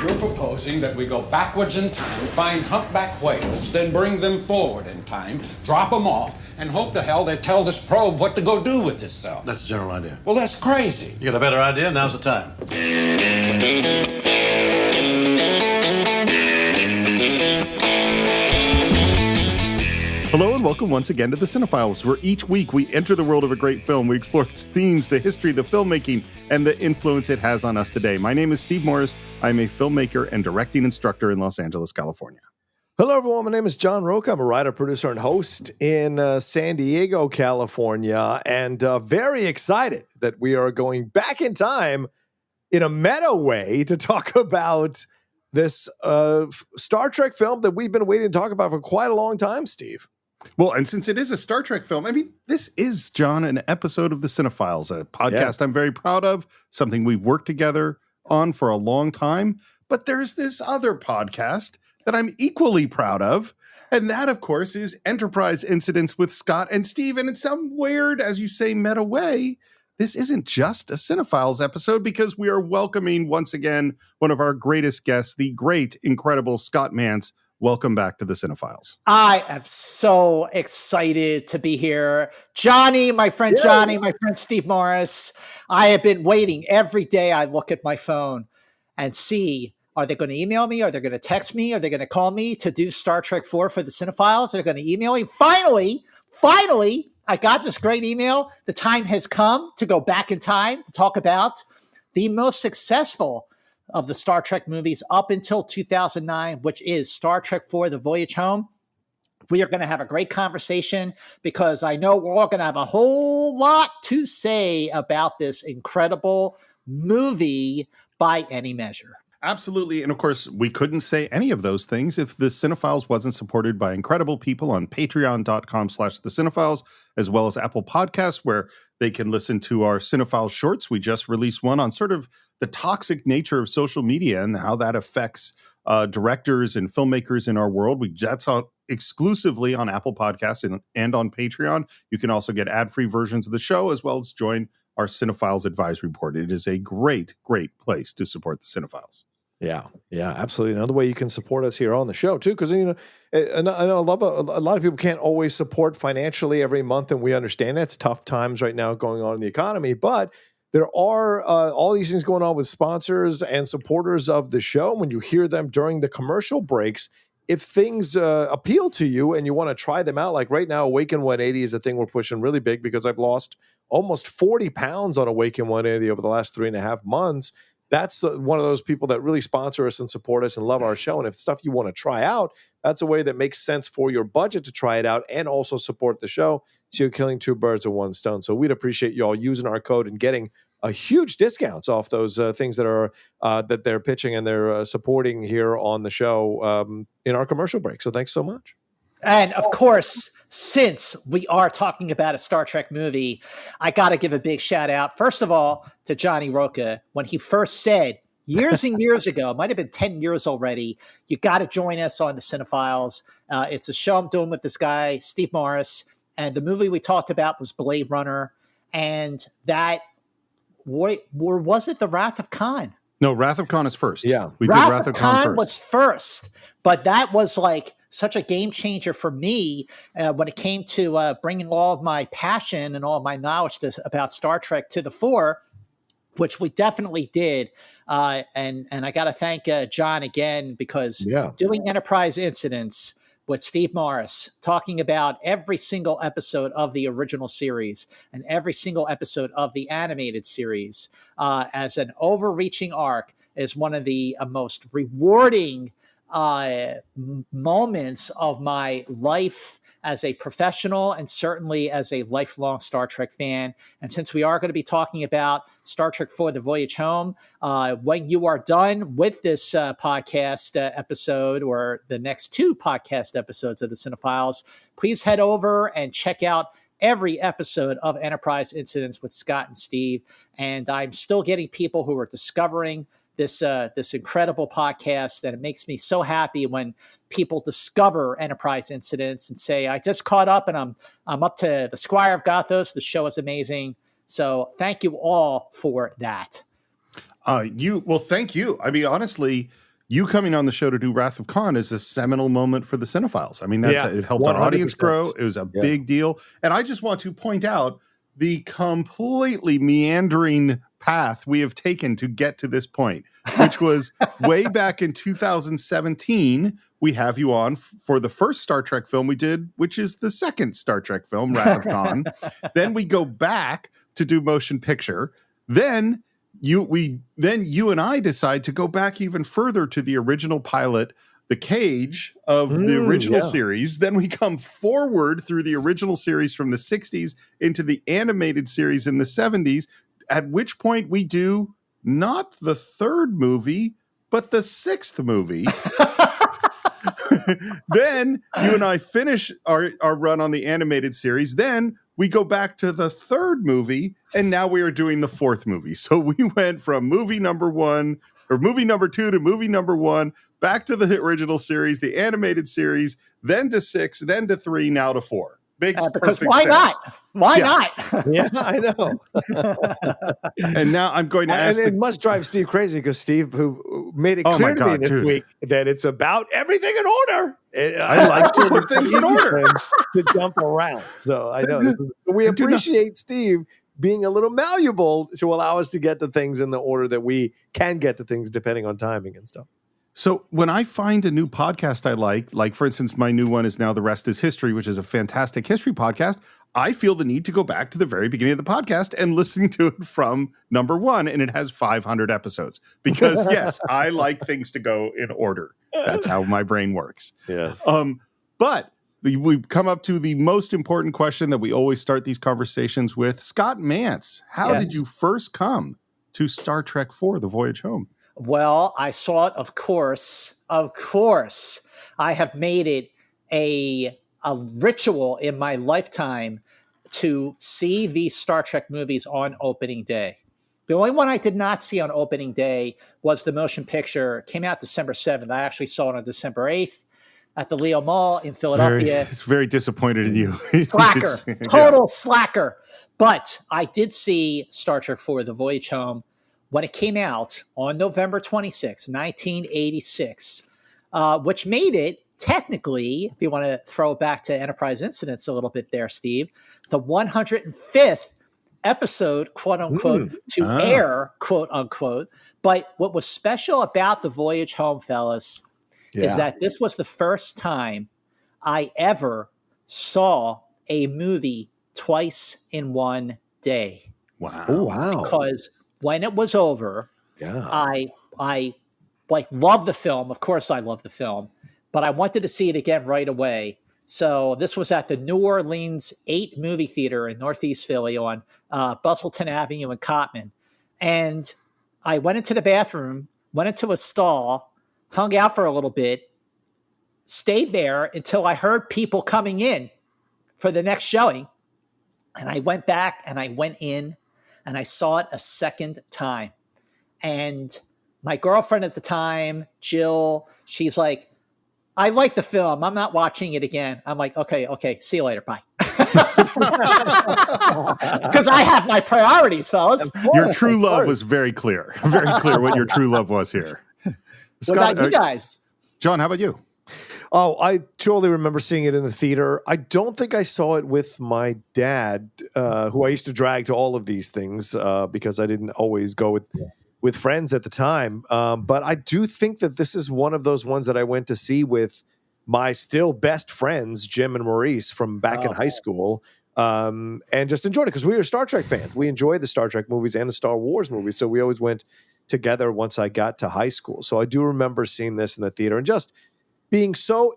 You're proposing that we go backwards in time, find humpback whales, then bring them forward in time, drop them off, and hope to hell they tell this probe what to go do with itself. That's the general idea. Well, that's crazy. You got a better idea? Now's the time. Hello and welcome once again to the Cine-Files, where each week we enter the world of a great film. We explore its themes, the history, the filmmaking, and the influence it has on us today. My name is Steve Morris. I'm a filmmaker and directing instructor in Los Angeles, California. Hello, everyone. My name is John Rocha. I'm a writer, producer, and host in San Diego, California, and very excited that we are going back in time in a meta way to talk about this Star Trek film that we've been waiting to talk about for quite a long time, Steve. Well, and since it is a Star Trek film, I mean, this is, John, an episode of the Cine-Files, a podcast I'm very proud of, something we've worked together on for a long time. But there's this other podcast that I'm equally proud of, and that, of course, is Enterprise Incidents with Scott and Steve. And in some weird, as you say, meta way, this isn't just a Cine-Files episode, because we are welcoming, once again, one of our greatest guests, the great, incredible Scott Mantz. Welcome back to the Cine-Files. I am so excited to be here. Johnny, my friend Johnny, my friend Steve Morris. I have been waiting every day. I look at my phone and see, are they going to email me? Are they going to text me? Are they going to call me to do Star Trek 4 for the Cine-Files? They're going to email me. Finally, I got this great email. The time has come to go back in time to talk about the most successful of the Star Trek movies up until 2009, which is Star Trek 4, The Voyage Home. We are going to have a great conversation because I know we're all going to have a whole lot to say about this incredible movie by any measure. Absolutely. And of course, we couldn't say any of those things if the Cine-Files wasn't supported by incredible people on patreon.com/the Cine-Files, as well as Apple Podcasts, where they can listen to our Cine-Files shorts. We just released one on sort of the toxic nature of social media and how that affects directors and filmmakers in our world. That's out exclusively on Apple Podcasts and on Patreon. You can also get ad-free versions of the show, as well as join our Cine-Files Advisory Board. It is a great, great place to support the Cine-Files. Yeah, absolutely. Another way you can support us here on the show, too, because, you know, I know a lot of people can't always support financially every month, and we understand it's tough times right now going on in the economy, but there are all these things going on with sponsors and supporters of the show. When you hear them during the commercial breaks, if things appeal to you and you want to try them out, like right now, Awaken 180 is a thing we're pushing really big because I've lost almost 40 pounds on Awaken 180 over the last 3.5 months. That's one of those people that really sponsor us and support us and love our show. And if stuff you want to try out, that's a way that makes sense for your budget to try it out and also support the show. So you're killing two birds with one stone. So we'd appreciate you all using our code and getting a huge discounts off those things that are that they're pitching and they're supporting here on the show in our commercial break. So thanks so much. And of course, since we are talking about a Star Trek movie, I got to give a big shout out, first of all, to Johnny Rocha. When he first said years and years ago, it might have been 10 years already, you got to join us on the Cine-Files. It's a show I'm doing with this guy, Steve Morris. And the movie we talked about was Blade Runner. And that, or was it The Wrath of Khan? No, Wrath of Khan is first. Yeah. We did Wrath of Khan first. Was first. But that was like such a game changer for me when it came to bringing all of my passion and all of my knowledge about Star Trek to the fore, which we definitely did. And I got to thank John again, because doing Enterprise Incidents with Steve Morris, talking about every single episode of the original series and every single episode of the animated series as an overreaching arc is one of the most rewarding moments of my life as a professional and certainly as a lifelong Star Trek fan. And since we are going to be talking about Star Trek 4, The Voyage Home, when you are done with this podcast episode or the next two podcast episodes of the Cine-Files, please head over and check out every episode of Enterprise Incidents with Scott and Steve. And I'm still getting people who are discovering this incredible podcast, and it makes me so happy when people discover Enterprise Incidents and say, I just caught up and I'm up to the Squire of Gothos. The show is amazing. So thank you all for that. Thank you. I mean, honestly, you coming on the show to do Wrath of Khan is a seminal moment for the Cinephiles. I mean, it helped our audience grow. It was a big deal. And I just want to point out the completely meandering path we have taken to get to this point, which was way back in 2017. We have you on for the first Star Trek film we did, which is the second Star Trek film, Wrath of Khan. Then we go back to do motion picture. Then you and I decide to go back even further to the original pilot, The Cage of the original series. Then we come forward through the original series from the 60s into the animated series in the 70s, at which point we do not the third movie, but the sixth movie. Then you and I finish our run on the animated series. Then we go back to the third movie, and now we are doing the fourth movie. So we went from movie number 2 to movie number 1, back to the original series, the animated series, then to 6, then to 3, now to 4. Because why sense. not? Why not? Yeah, I know. And now I'm going to ask. And it must drive Steve crazy because Steve, who made it clear to me this week that it's about everything in order. I like to put things in order to jump around. So I know we appreciate Steve being a little malleable to allow us to get the things in the order that we can get the things depending on timing and stuff. So when I find a new podcast I like for instance, my new one is now The Rest is History, which is a fantastic history podcast. I feel the need to go back to the very beginning of the podcast and listen to it from number 1, and it has 500 episodes. Because yes, I like things to go in order. That's how my brain works. Yes. But we've come up to the most important question that we always start these conversations with. Scott Mantz, how did you first come to Star Trek IV, The Voyage Home? Well, I saw it, of course. I have made it a ritual in my lifetime to see these Star Trek movies on opening day. The only one I did not see on opening day was the motion picture. It came out December 7th. I actually saw it on December 8th at the Leo Mall in Philadelphia. It's very disappointed in you. Slacker. Total slacker. But I did see Star Trek IV, The Voyage Home, when it came out on November 26, 1986, which made it technically, if you want to throw it back to Enterprise Incidents a little bit there, Steve, the 105th episode, quote unquote, air, quote unquote. But what was special about The Voyage Home, fellas, is that this was the first time I ever saw a movie twice in one day. Wow. Oh, wow. Because when it was over, I like loved the film. Of course I loved the film, but I wanted to see it again right away. So this was at the New Orleans 8 movie theater in Northeast Philly on Bustleton Avenue in Cottman. And I went into the bathroom, went into a stall, hung out for a little bit, stayed there until I heard people coming in for the next showing. And I went back and I went in and I saw it a second time. And my girlfriend at the time, Jill, she's like, I like the film. I'm not watching it again. I'm like, okay. See you later. Bye. Because I have my priorities, fellas. Your true love was very clear. Very clear what your true love was here. Scott, what about you guys? John, how about you? Oh, I totally remember seeing it in the theater. I don't think I saw it with my dad, who I used to drag to all of these things because I didn't always go with friends at the time. But I do think that this is one of those ones that I went to see with my still best friends, Jim and Maurice, from back in high school, and just enjoyed it because we were Star Trek fans. We enjoyed the Star Trek movies and the Star Wars movies, so we always went together once I got to high school. So I do remember seeing this in the theater and just being so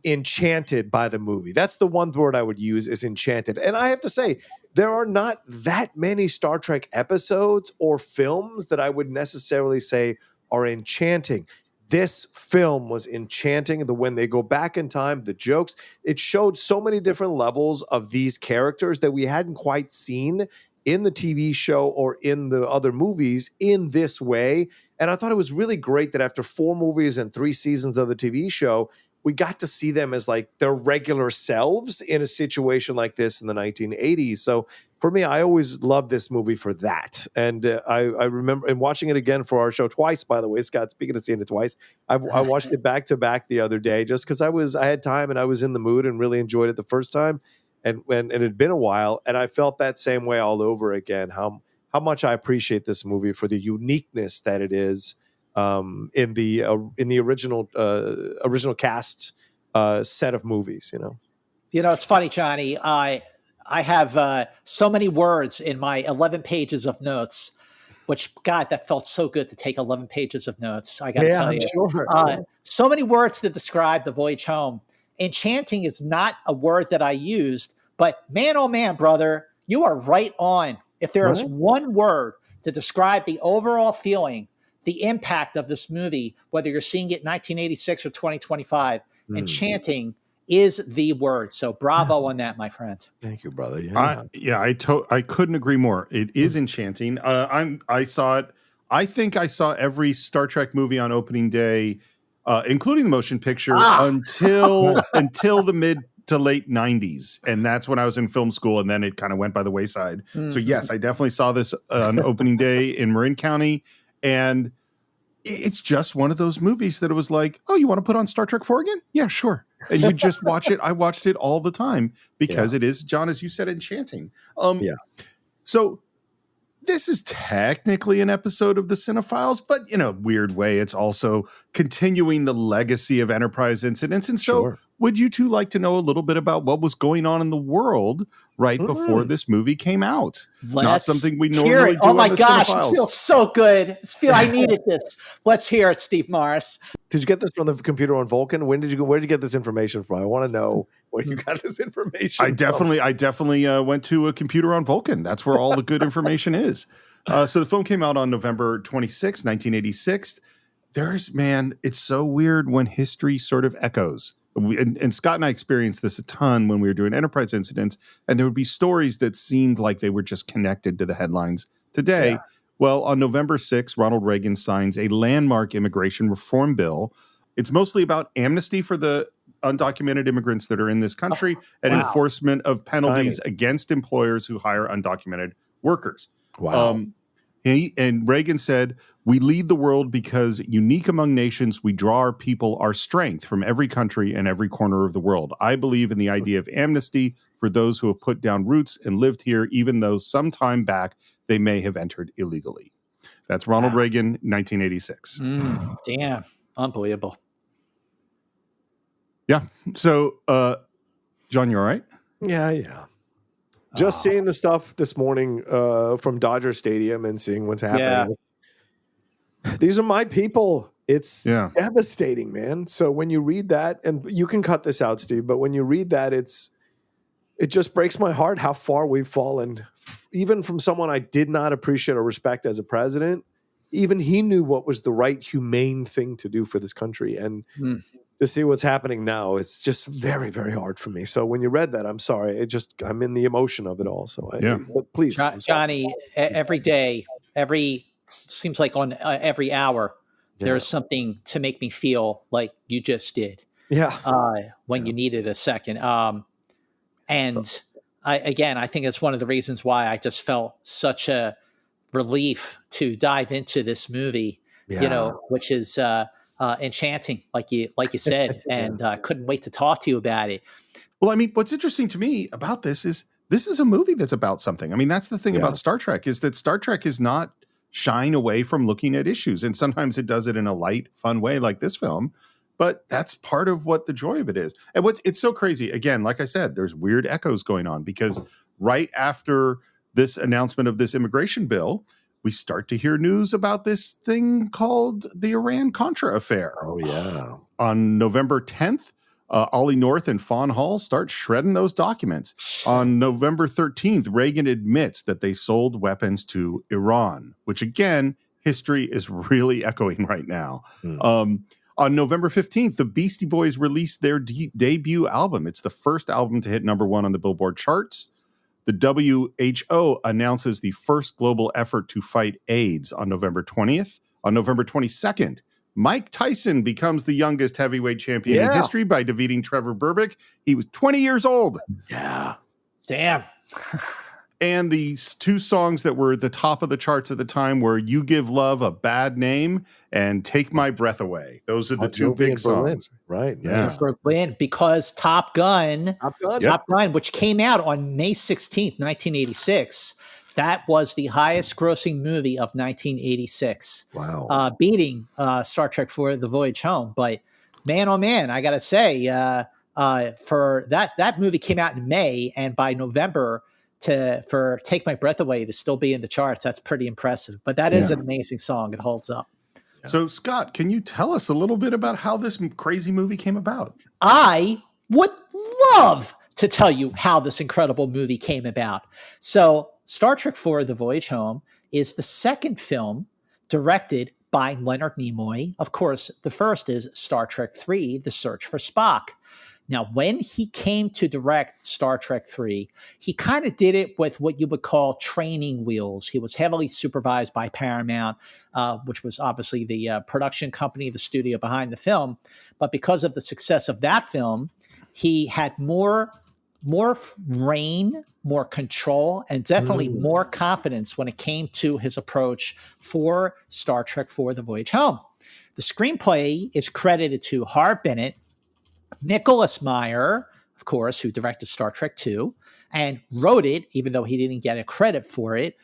enchanted by the movie. That's the one word I would use, is enchanted. And I have to say, there are not that many Star Trek episodes or films that I would necessarily say are enchanting. This film was enchanting. When they go back in time, the jokes, it showed so many different levels of these characters that we hadn't quite seen in the TV show or in the other movies in this way. And I thought it was really great that after 4 movies and 3 seasons of the TV show, we got to see them as like their regular selves in a situation like this in the 1980s. So for me, I always loved this movie for that. And I remember and watching it again for our show twice, by the way, Scott, speaking of seeing it twice, I watched it back to back the other day just because I had time and I was in the mood and really enjoyed it the first time. And it had been a while. And I felt that same way all over again, how much I appreciate this movie for the uniqueness that it is in the original cast set of movies, you know. You know, it's funny, Johnny. I have so many words in my 11 pages of notes, which, God, that felt so good to take 11 pages of notes. I got to tell you. Sure. So many words to describe the voyage home. Enchanting is not a word that I used, but man, oh man, brother, you are right on. If there is one word to describe the overall feeling, the impact of this movie, whether you're seeing it in 1986 or 2025, enchanting is the word. So bravo on that, my friend. Thank you, brother. I couldn't agree more. It is enchanting. I saw it. I think I saw every Star Trek movie on opening day, including the motion picture, until the mid to late 90s. And that's when I was in film school, and then it kind of went by the wayside. So yes, I definitely saw this on opening day in Marin County. And it's just one of those movies that it was like, oh, you want to put on Star Trek 4 again? Yeah, sure. And you just watch it. I watched it all the time because it is, John, as you said, enchanting. So this is technically an episode of the Cine-Files, but in a weird way, it's also continuing the legacy of Enterprise incidents. And so would you two like to know a little bit about what was going on in the world right before this movie came out? Not something we normally do. Oh my on the gosh, Cine-Files. it feels so good. I needed this. Let's hear it, Steve Morris. Did you get this from the computer on Vulcan? Where did you get this information from? I want to know where you got this information. I definitely went to a computer on Vulcan. That's where all the good information is. So the film came out on November 26, 1986. It's so weird when history sort of echoes. And Scott and I experienced this a ton when we were doing Enterprise incidents, and there would be stories that seemed like they were just connected to the headlines today. Yeah. Well, on November 6, Ronald Reagan signs a landmark immigration reform bill. It's mostly about amnesty for the undocumented immigrants that are in this country and enforcement of penalties against employers who hire undocumented workers. Wow. And Reagan said, "We lead the world because, unique among nations, we draw our people our strength from every country and every corner of the world. I believe in the idea of amnesty for those who have put down roots and lived here, even though some time back they may have entered illegally." That's Ronald Reagan, 1986. Damn. Unbelievable. Yeah. So, John, you all right? Yeah. Just seeing the stuff this morning from Dodger Stadium and seeing what's happening. Yeah. These are my people. It's devastating, man. So when you read that, and you can cut this out, Steve, but when you read that, it just breaks my heart how far we've fallen. Even from someone I did not appreciate or respect as a president, even he knew what was the right, humane thing to do for this country. And to see what's happening now, it's just very, very hard for me. So when you read that, I'm sorry. I'm in the emotion of it all. So but please, Johnny, every day, seems like on every hour, there's something to make me feel like you just did. When you needed a second. I think it's one of the reasons why I just felt such a relief to dive into this movie, which is enchanting, like you said, and couldn't wait to talk to you about it. Well, I mean, what's interesting to me about this is a movie that's about something. I mean, that's the thing about Star Trek, is that Star Trek is not shying away from looking at issues. And sometimes it does it in a light, fun way like this film. But that's part of what the joy of it is. And it's so crazy. Again, like I said, there's weird echoes going on because right after this announcement of this immigration bill, we start to hear news about this thing called the Iran-Contra affair. Oh, yeah. On November 10th, Ollie North and Fawn Hall start shredding those documents. On November 13th, Reagan admits that they sold weapons to Iran, which, again, history is really echoing right now. On November 15th, the Beastie Boys released their debut album. It's the first album to hit #1 on the Billboard charts. The WHO announces the first global effort to fight AIDS on November 20th. On November 22nd, Mike Tyson becomes the youngest heavyweight champion in history by defeating Trevor Berbick. He was 20 years old. Yeah. Damn. And these two songs that were at the top of the charts at the time were You Give Love a Bad Name and Take My Breath Away. Those are the two Movie in big Berlin, songs. right? Yeah. For Berlin, because Top Gun, which came out on May 16th, 1986, that was the highest grossing movie of 1986. Wow. Beating Star Trek IV, The Voyage Home. But man, oh man, I got to say, for that movie came out in May, and by November, for Take My Breath Away to still be in the charts, that's pretty impressive. But that is an amazing song. It holds up. So, Scott, can you tell us a little bit about how this crazy movie came about? I would love to tell you how this incredible movie came about. So, Star Trek IV, The Voyage Home is the second film directed by Leonard Nimoy. Of course, the first is Star Trek III, The Search for Spock. Now, when he came to direct Star Trek III, he kind of did it with what you would call training wheels. He was heavily supervised by Paramount, which was obviously the production company, the studio behind the film. But because of the success of that film, he had more reign, more control, and definitely more confidence when it came to his approach for Star Trek IV, The Voyage Home. The screenplay is credited to Harve Bennett, Nicholas Meyer, of course, who directed Star Trek II, and wrote it, even though he didn't get a credit for it,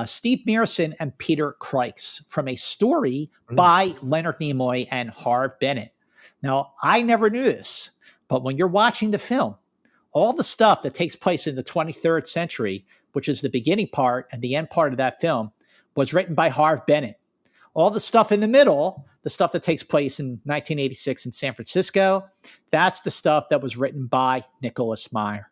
Steve Mearson and Peter Kreitz, from a story by Leonard Nimoy and Harve Bennett. Now, I never knew this, but when you're watching the film, all the stuff that takes place in the 23rd century, which is the beginning part and the end part of that film, was written by Harve Bennett. All the stuff in the middle, the stuff that takes place in 1986 in San Francisco, that's the stuff that was written by Nicholas Meyer.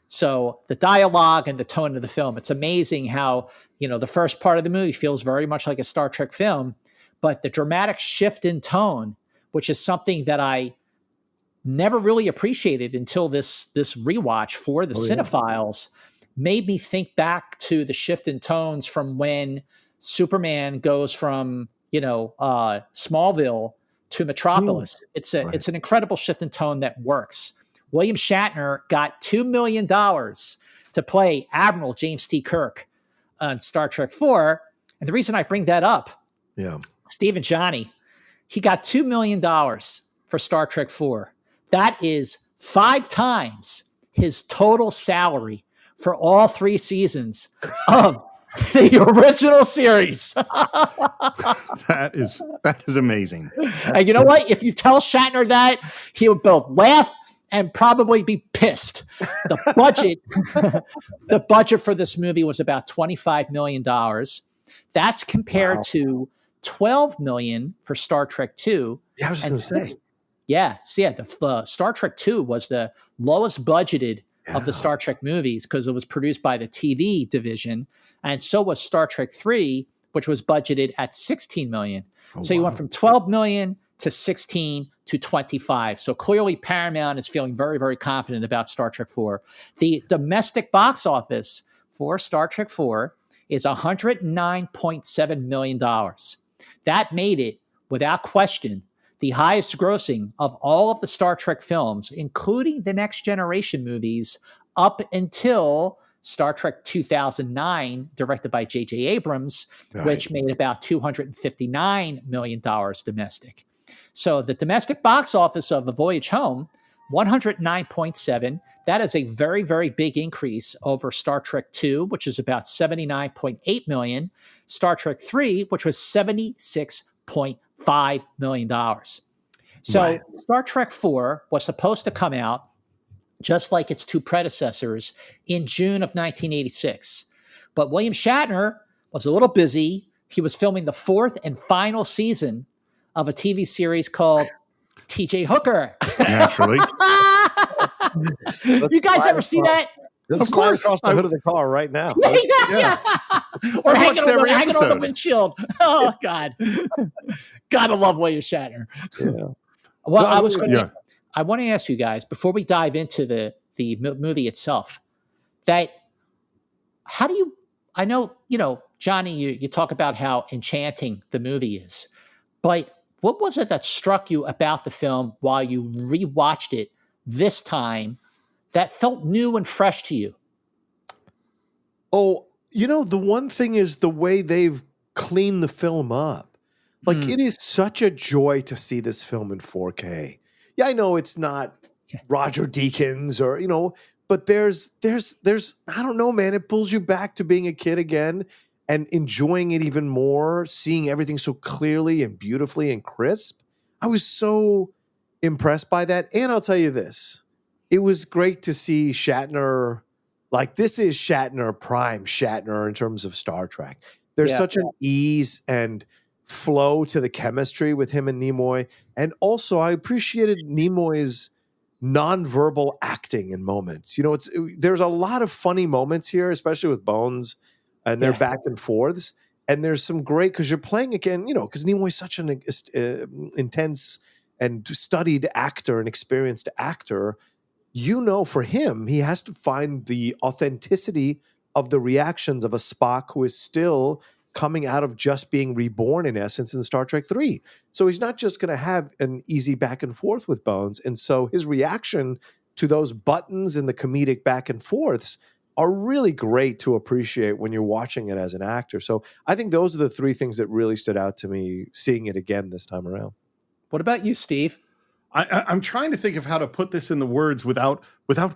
So the dialogue and the tone of the film, it's amazing how, the first part of the movie feels very much like a Star Trek film, but the dramatic shift in tone, which is something that I never really appreciated until this rewatch for the Cine-Files, made me think back to the shift in tones from when Superman goes from, Smallville to Metropolis. It's an incredible shift in tone that works. William Shatner got $2 million to play Admiral James T. Kirk on Star Trek IV. And the reason I bring that up, Steve and Johnny, he got $2 million for Star Trek IV. That is 5 times his total salary for all 3 seasons of the original series. That is amazing. And you know what? If you tell Shatner that, he would both laugh and probably be pissed. The budget for this movie was about $25 million. That's compared to $12 million for Star Trek II. Yeah, I was just going to say. The Star Trek II was the lowest budgeted of the Star Trek movies because it was produced by the TV division. And so was Star Trek III, which was budgeted at $16 million. You went from $12 million to 16 to 25. So clearly Paramount is feeling very, very confident about Star Trek IV. The domestic box office for Star Trek IV is $109.7 million. That made it, without question, the highest grossing of all of the Star Trek films, including the Next Generation movies, up until Star Trek 2009, directed by J.J. Abrams, which made about $259 million domestic. So the domestic box office of The Voyage Home, 109.7. That is a very, very big increase over Star Trek II, which is about $79.8 million. Star Trek III, which was $76.5 million. So Star Trek IV was supposed to come out, just like its 2 predecessors, in June of 1986. But William Shatner was a little busy. He was filming the 4th and final season of a TV series called T.J. Hooker. Naturally. You guys ever see that? Of course. Across the hood of the car right now. Yeah. Or hanging on the windshield. Oh, God. Gotta love William Shatner. Yeah. Well, I want to ask you guys, before we dive into the movie itself, that how do you, I know, Johnny, you talk about how enchanting the movie is, but what was it that struck you about the film while you rewatched it this time that felt new and fresh to you? Oh, the one thing is the way they've cleaned the film up. Like, it is such a joy to see this film in 4K. Yeah, I know it's not Roger Deakins or, but there's I don't know, man. It pulls you back to being a kid again and enjoying it even more, seeing everything so clearly and beautifully and crisp. I was so impressed by that. And I'll tell you this, it was great to see Shatner. Like, this is Shatner, prime Shatner in terms of Star Trek. There's such an ease and flow to the chemistry with him and Nimoy. And also, I appreciated Nimoy's nonverbal acting in moments. There's a lot of funny moments here, especially with Bones and their back and forths. And there's some great, because you're playing again, because Nimoy's such an intense and studied actor, an experienced actor. For him, he has to find the authenticity of the reactions of a Spock who is still coming out of just being reborn, in essence, in Star Trek 3. So he's not just going to have an easy back and forth with Bones. And so his reaction to those buttons and the comedic back and forths are really great to appreciate when you're watching it as an actor. So I think those are the three things that really stood out to me seeing it again this time around. What about you, Steve? I'm trying to think of how to put this in the words without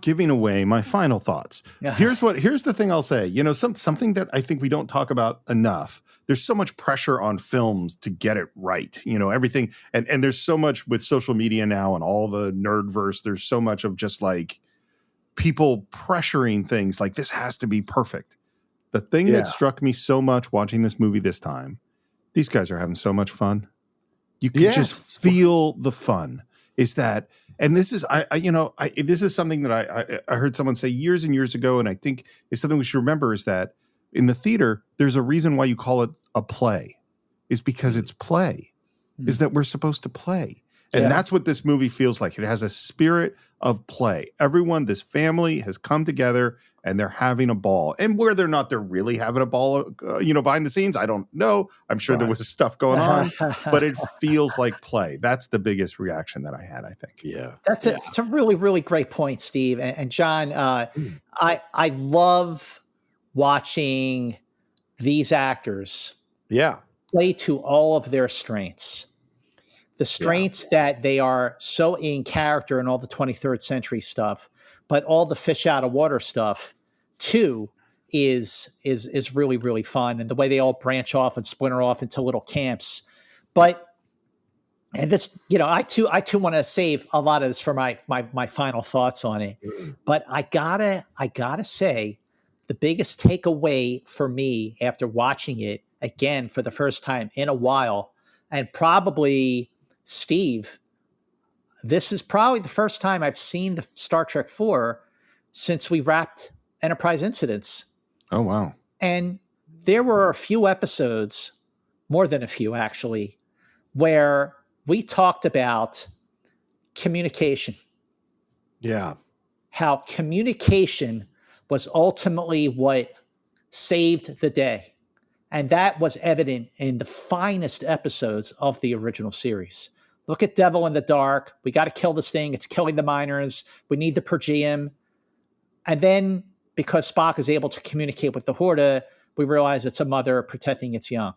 giving away my final thoughts. Yeah. Here's the thing I'll say. Something that I think we don't talk about enough. There's so much pressure on films to get it right. Everything, and there's so much with social media now and all the nerdverse. There's so much of just like people pressuring things like this has to be perfect. The thing that struck me so much watching this movie this time, these guys are having so much fun. You can just feel the fun. Is that, and this is, this is something that I heard someone say years and years ago, and I think is something we should remember, is that in the theater, there's a reason why you call it a play, is because it's play, is that we're supposed to play. And that's what this movie feels like. It has a spirit of play. Everyone, this family has come together and they're having a ball. And whether or not they're really having a ball, behind the scenes, I don't know. I'm sure there was stuff going on, but it feels like play. That's the biggest reaction that I had, I think. Yeah. It's a really, really great point, Steve. And John, I love watching these actors play to all of their strengths. The strengths that they are so in character in all the 23rd century stuff, but all the fish out of water stuff too is really, really fun. And the way they all branch off and splinter off into little camps. And this, I too want to save a lot of this for my final thoughts on it. But I gotta say, the biggest takeaway for me after watching it again for the first time in a while, and probably Steve, this is probably the first time I've seen the Star Trek 4 since we wrapped Enterprise Incidents. Oh, wow. And there were a few episodes, more than a few actually, where we talked about communication. Yeah. How communication was ultimately what saved the day. And that was evident in the finest episodes of the original series. Look at Devil in the Dark. We got to kill this thing. It's killing the miners. We need the per diem. And then because Spock is able to communicate with the Horta, we realize it's a mother protecting its young.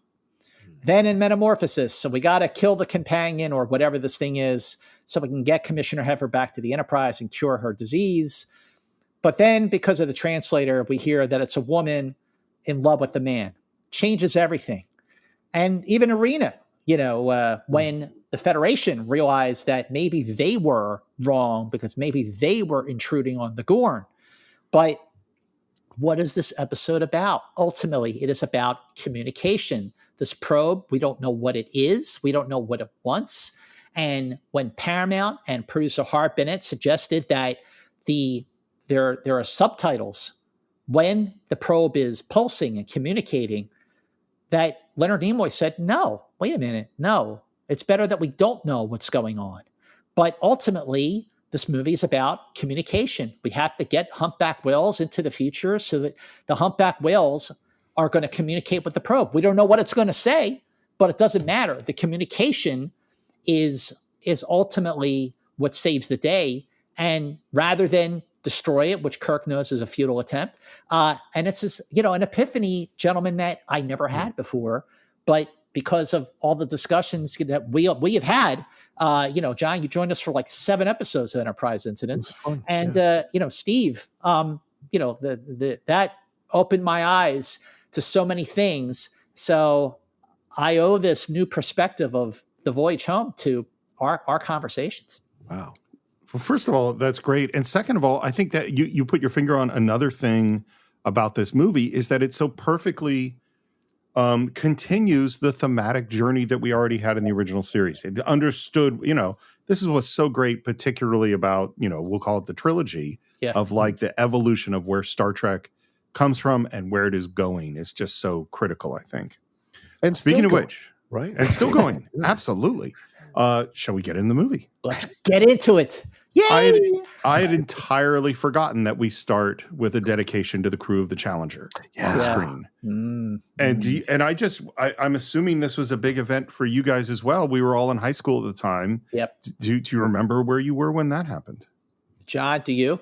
Then in Metamorphosis, so we got to kill the companion or whatever this thing is so we can get Commissioner Heifer back to the Enterprise and cure her disease. But then because of the translator, we hear that it's a woman in love with the man. Changes everything. And even Arena, when the Federation realized that maybe they were wrong because maybe they were intruding on the Gorn. But what is this episode about? Ultimately, it is about communication. This probe, we don't know what it is. We don't know what it wants. And when Paramount and producer Hart Bennett suggested that there are subtitles when the probe is pulsing and communicating, that Leonard Nimoy said, no, wait a minute, no. It's better that we don't know what's going on. But ultimately, this movie is about communication. We have to get humpback whales into the future so that the humpback whales are going to communicate with the probe. We don't know what it's going to say, but it doesn't matter. The communication is ultimately what saves the day. And rather than destroy it, which Kirk knows is a futile attempt. And it's this, an epiphany, gentlemen, that I never had before, but because of all the discussions that we have had, John, you joined us for like 7 episodes of Enterprise Incidents, and Steve, that opened my eyes to so many things. So I owe this new perspective of the voyage home to our conversations. Wow. Well, first of all, that's great. And second of all, I think that you put your finger on another thing about this movie is that it so perfectly continues the thematic journey that we already had in the original series. It understood, this is what's so great, particularly about, we'll call it the trilogy of like the evolution of where Star Trek comes from and where it is going. It's just so critical, I think. And speaking of which, right? And still going. Absolutely. Shall we get in the movie? Let's get into it. Yay! I had entirely forgotten that we start with a dedication to the crew of the Challenger on screen. And I'm assuming this was a big event for you guys as well. We were all in high school at the time. Yep. Do you remember where you were when that happened? John, do you?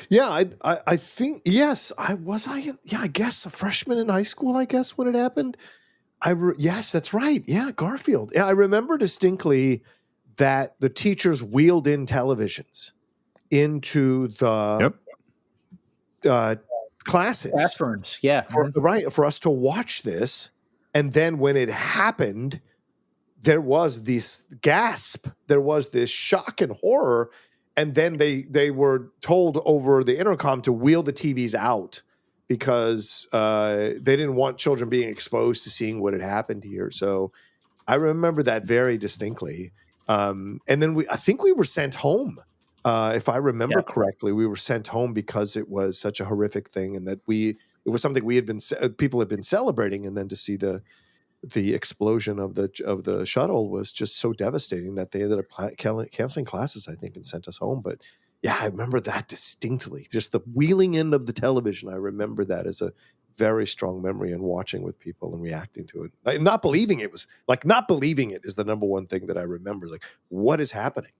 Yeah, I think, yes. I guess a freshman in high school, I guess, when it happened. Yes, that's right. Yeah, Garfield. Yeah, I remember distinctly that the teachers wheeled in televisions into the classes. Classrooms, yeah. For us to watch this. And then when it happened, there was this gasp. There was this shock and horror. And then they were told over the intercom to wheel the TVs out because they didn't want children being exposed to seeing what had happened here. So I remember that very distinctly. And then I think we were sent home. If I remember correctly, we were sent home because it was such a horrific thing, and that it was something people had been celebrating, and then to see the explosion of the shuttle was just so devastating that they ended up canceling classes, I think, and sent us home. But yeah, I remember that distinctly. Just the wheeling in of the television. I remember that as a very strong memory, and watching with people and reacting to it. Not believing it is the number one thing that I remember. Is like, what is happening?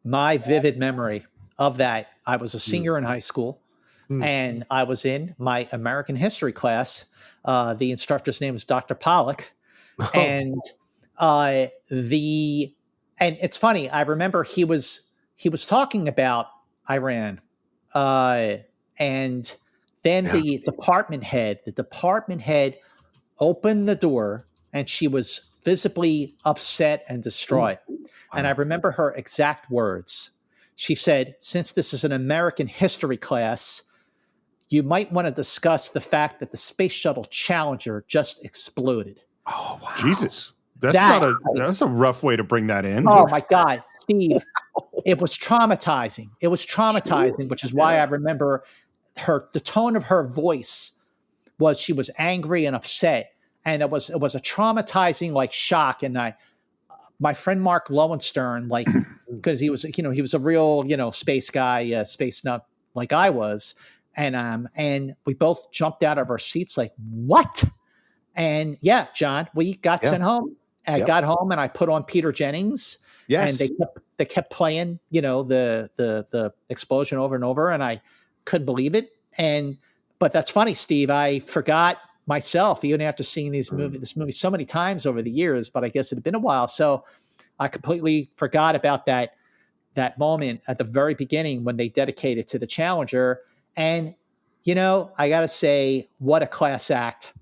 My vivid memory of that, I was a senior in high school, and I was in my American history class. The instructor's name was Dr. Pollock. And it's funny, I remember he was talking about Iran. And then the department head opened the door, and she was visibly upset and distraught. And I remember her exact words. She said, "Since this is an American history class, you might want to discuss the fact that the Space Shuttle Challenger just exploded." Oh, wow. Jesus. That's a rough way to bring that in. Oh my God, Steve. It was traumatizing. Which is why I remember the tone of her voice was she was angry and upset. And it was a traumatizing like shock. And my friend Mark Lowenstern, like, because he was a real, space guy, space nut like I was. And we both jumped out of our seats like, what? And yeah, John, we got sent home. I got home and I put on Peter Jennings. Yes. And they kept playing, the explosion over and over, and I couldn't believe it. But that's funny, Steve. I forgot myself, even after seeing this movie so many times over the years, but I guess it had been a while. So I completely forgot about that moment at the very beginning when they dedicated to the Challenger. And, I got to say, what a class act.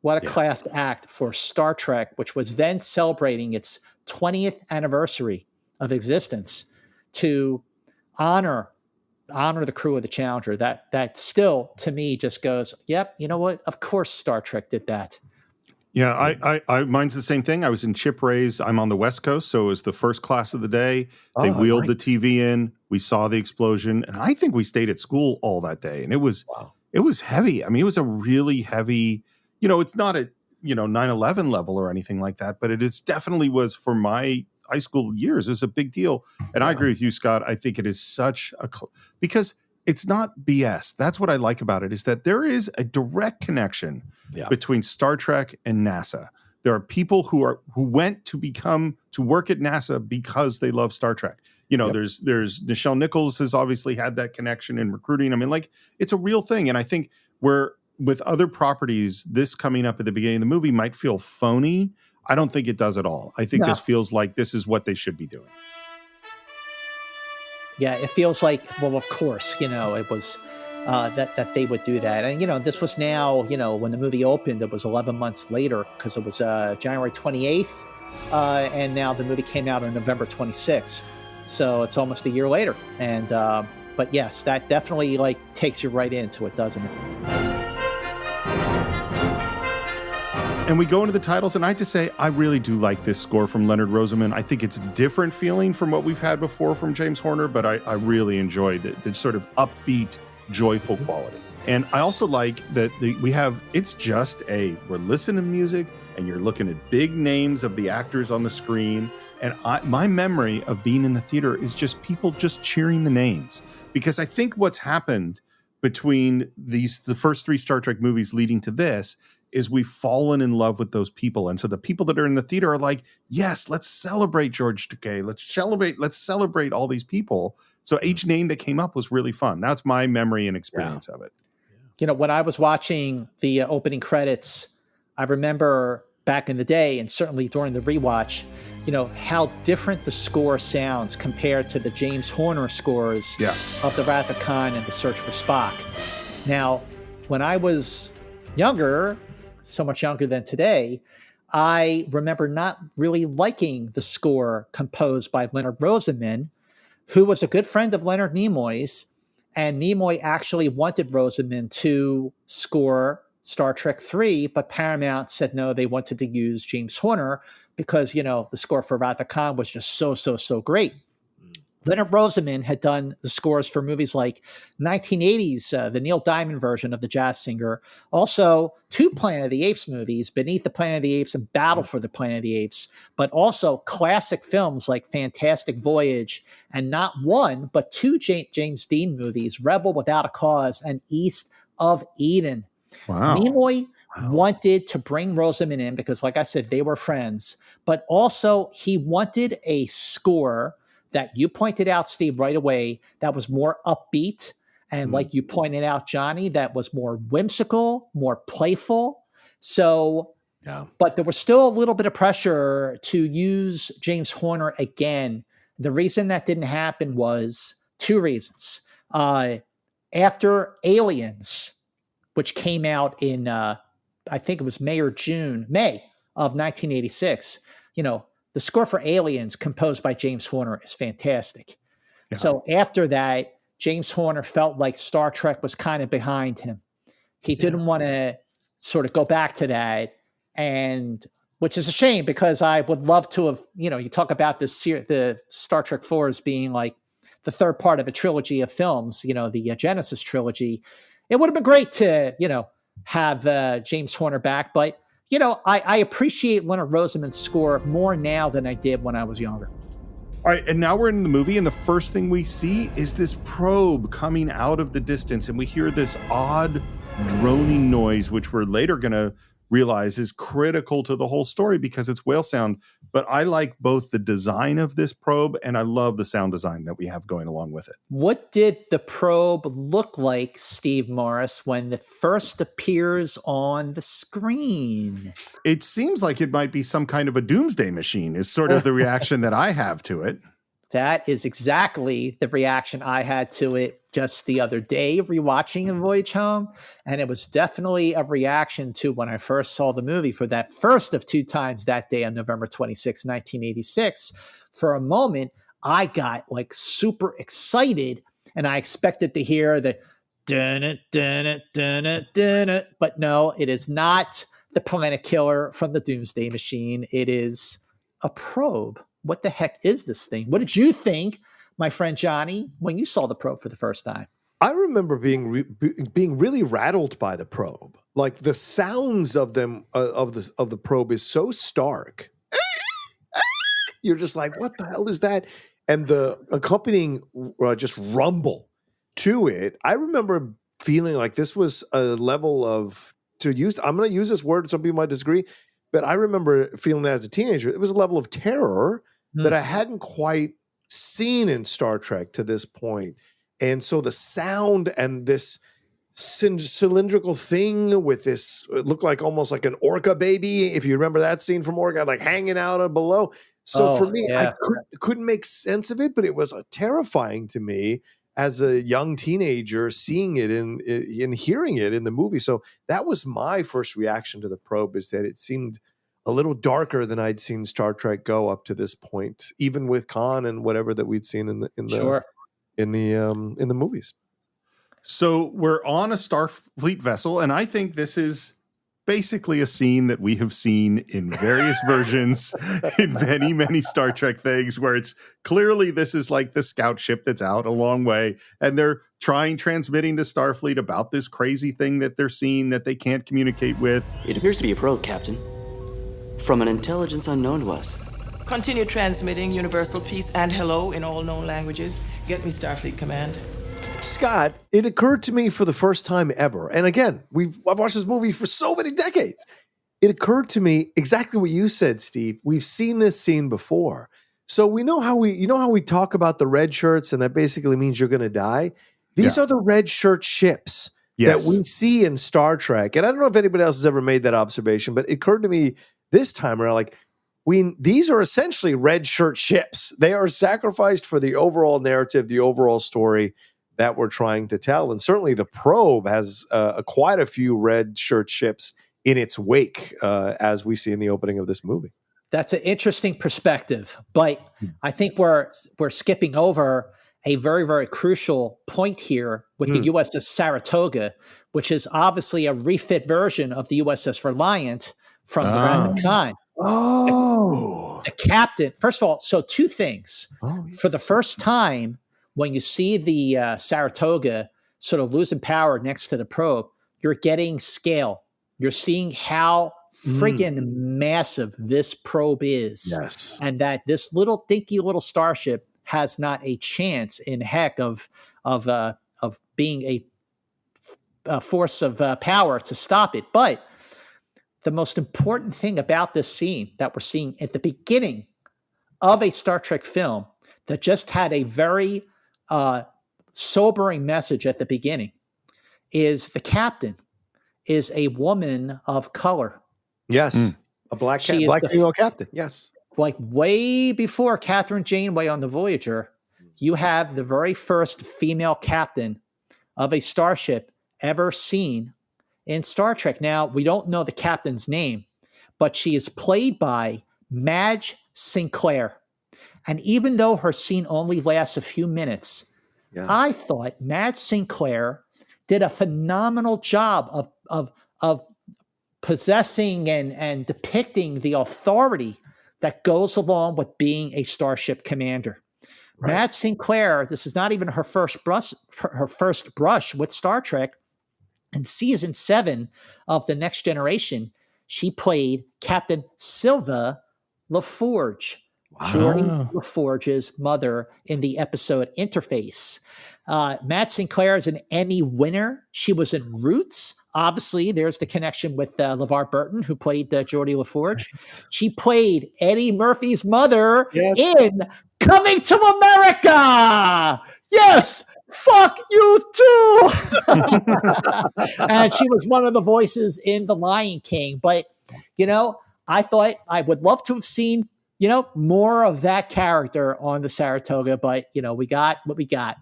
What a class act for Star Trek, which was then celebrating its 20th anniversary of existence, to honor the crew of the Challenger. That still, to me, just goes, yep, you know what? Of course Star Trek did that. Yeah, I mine's the same thing. I was in Chip Ray's. I'm on the West Coast, so it was the first class of the day. They wheeled the TV in. We saw the explosion, and I think we stayed at school all that day. And it was heavy. I mean, it was a really heavy. It's not at 9/11 level or anything like that, but it definitely was for my high school years. It was a big deal, and I agree with you, Scott. I think it is such because it's not BS. That's what I like about it, is that there is a direct connection between Star Trek and NASA. There are people who went to work at NASA because they love Star Trek. You know, there's Nichelle Nichols has obviously had that connection in recruiting. I mean, like, it's a real thing. And I think with other properties, this coming up at the beginning of the movie might feel phony. I don't think it does at all. I think this feels like this is what they should be doing. Yeah, it feels like, well, of course, you know, it was that they would do that. And, you know, this was now, you know, when the movie opened, it was 11 months later because it was January 28th. And now the movie came out on November 26th. So it's almost a year later. And, but yes, that definitely like takes you right into it, doesn't it? And we go into the titles, and I have to say, I really do like this score from Leonard Rosenman. I think it's a different feeling from what we've had before from James Horner, but I really enjoyed the sort of upbeat, joyful quality. And I also like that it's just we're listening to music, and you're looking at big names of the actors on the screen. And my memory of being in the theater is just people just cheering the names. Because I think what's happened between the first 3 Star Trek movies leading to this is we've fallen in love with those people. And so the people that are in the theater are like, yes, let's celebrate George Takei. Let's celebrate all these people. So each name that came up was really fun. That's my memory and experience of it. You know, when I was watching the opening credits, I remember back in the day, and certainly during the rewatch, you know, how different the score sounds compared to the James Horner scores of The Wrath of Khan and The Search for Spock. Now, when I was younger, so much younger than today, I remember not really liking the score composed by Leonard Rosenman, who was a good friend of Leonard Nimoy's, and Nimoy actually wanted Rosenman to score Star Trek 3, but Paramount said no, they wanted to use James Horner because, you know, the score for Wrath of Khan was just so great. Leonard Rosenman had done the scores for movies like 1980's, the Neil Diamond version of The Jazz Singer. Also, 2 Planet of the Apes movies, Beneath the Planet of the Apes and Battle for the Planet of the Apes. But also classic films like Fantastic Voyage and not 1, but 2 James Dean movies, Rebel Without a Cause and East of Eden. Wow. Nimoy wanted to bring Rosenman in because, like I said, they were friends. But also, he wanted a score that you pointed out, Steve, right away, that was more upbeat. And like you pointed out, Johnny, that was more whimsical, more playful. So, but there was still a little bit of pressure to use James Horner again. The reason that didn't happen was 2 reasons. After Aliens, which came out in, I think it was May of 1986, you know, the score for Aliens, composed by James Horner, is fantastic. Yeah. So after that, James Horner felt like Star Trek was kind of behind him. He didn't want to sort of go back to that, and which is a shame because I would love to have, you know, you talk about the Star Trek 4 as being like the 3rd part of a trilogy of films, you know, the Genesis trilogy. It would have been great to, you know, have James Horner back, but you know, I appreciate Leonard Rosenman's score more now than I did when I was younger. All right, and now we're in the movie, and the first thing we see is this probe coming out of the distance, and we hear this odd droning noise, which we're later going to realize is critical to the whole story because it's whale sound. But I like both the design of this probe, and I love the sound design that we have going along with it. What did the probe look like, Steve Morris, when it first appears on the screen? It seems like it might be some kind of a doomsday machine is sort of the reaction that I have to it. That is exactly the reaction I had to it just the other day, rewatching A Voyage Home. And it was definitely a reaction to when I first saw the movie for that first of 2 times that day on November 26, 1986. For a moment, I got like super excited and I expected to hear the dun-it, dun-it, dun-it, dun-it. But no, it is not the planet killer from the Doomsday Machine. It is a probe. What the heck is this thing? What did you think, my friend Johnny, when you saw the probe for the first time? I remember being really rattled by the probe. Like the sounds of them of the probe is so stark. You're just like, what the hell is that? And the accompanying just rumble to it. I remember feeling like this was a level of I'm going to use this word. Some people might disagree. But I remember feeling that as a teenager. It was a level of terror that I hadn't quite seen in Star Trek to this point. And so the sound and this cylindrical thing with this, it looked like almost like an orca baby, if you remember that scene from Orca, like hanging out below. So for me, I couldn't make sense of it, but it was terrifying to me as a young teenager, seeing it in hearing it in the movie. So that was my first reaction to the probe, is that it seemed a little darker than I'd seen Star Trek go up to this point, even with Khan and whatever that we'd seen in the movies. So we're on a Starfleet vessel, and I think this is basically a scene that we have seen in various versions in many, many Star Trek things, where it's clearly this is like the scout ship that's out a long way, and they're transmitting to Starfleet about this crazy thing that they're seeing that they can't communicate with. It appears to be a probe, Captain, from an intelligence unknown to us. Continue transmitting universal peace and hello in all known languages. Get me Starfleet Command. Scott, it occurred to me for the first time ever, and again, I've watched this movie for so many decades. It occurred to me exactly what you said, Steve. We've seen this scene before, so we know how we talk about the red shirts, and that basically means you're going to die. These are the red shirt ships that we see in Star Trek, and I don't know if anybody else has ever made that observation, but it occurred to me this time around, like, these are essentially red shirt ships. They are sacrificed for the overall narrative, the overall story that we're trying to tell. And certainly the probe has quite a few red shirt ships in its wake, as we see in the opening of this movie. That's an interesting perspective, but I think we're skipping over a very, very crucial point here with the USS Saratoga, which is obviously a refit version of the USS Reliant from the Wrath of Khan. The captain, first of all, so two things. For the first time, when you see the Saratoga sort of losing power next to the probe, you're getting scale. You're seeing how friggin' massive this probe is. Yes. And that this little dinky little starship has not a chance in heck of being a force of power to stop it. But the most important thing about this scene that we're seeing at the beginning of a Star Trek film that just had a very sobering message at the beginning is the captain is a woman of color. Yes. A black female captain. Yes. Like way before Catherine Janeway on the Voyager, you have the very first female captain of a starship ever seen in Star Trek. Now, we don't know the captain's name, but she is played by Madge Sinclair. And even though her scene only lasts a few minutes, I thought Madge Sinclair did a phenomenal job of possessing and depicting the authority that goes along with being a starship commander. Right. Madge Sinclair, this is not even her first brush with Star Trek. In season 7 of The Next Generation, she played Captain Silva LaForge, Geordi LaForge's mother in the episode Interface. Madge Sinclair is an Emmy winner. She was in Roots. Obviously, there's the connection with LeVar Burton, who played Geordi LaForge. She played Eddie Murphy's mother in Coming to America. Yes, fuck you too. And she was one of the voices in The Lion King. But, I thought I would love to have seen, more of that character on the Saratoga. But, we got what we got.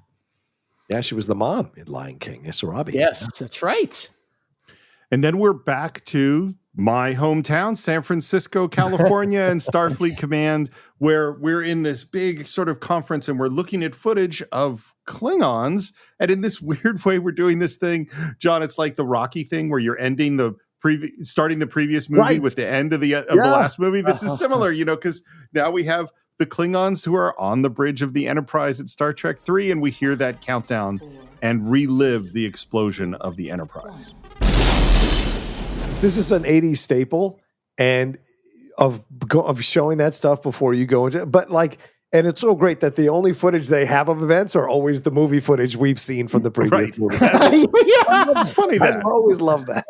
Yeah, she was the mom in Lion King. Sarabi. Yes, that's right. And then we're back to my hometown, San Francisco, California, and Starfleet Command, where we're in this big sort of conference and we're looking at footage of Klingons. And in this weird way, we're doing this thing, John, it's like the Rocky thing where you're ending starting the previous movie with the end of the last movie. This is similar, because now we have the Klingons who are on the bridge of the Enterprise at Star Trek 3, and we hear that countdown and relive the explosion of the Enterprise. This is an 80s staple, and of showing that stuff before you go into it. But and it's so great that the only footage they have of events are always the movie footage we've seen from the previous movie. It's funny that. I always love that.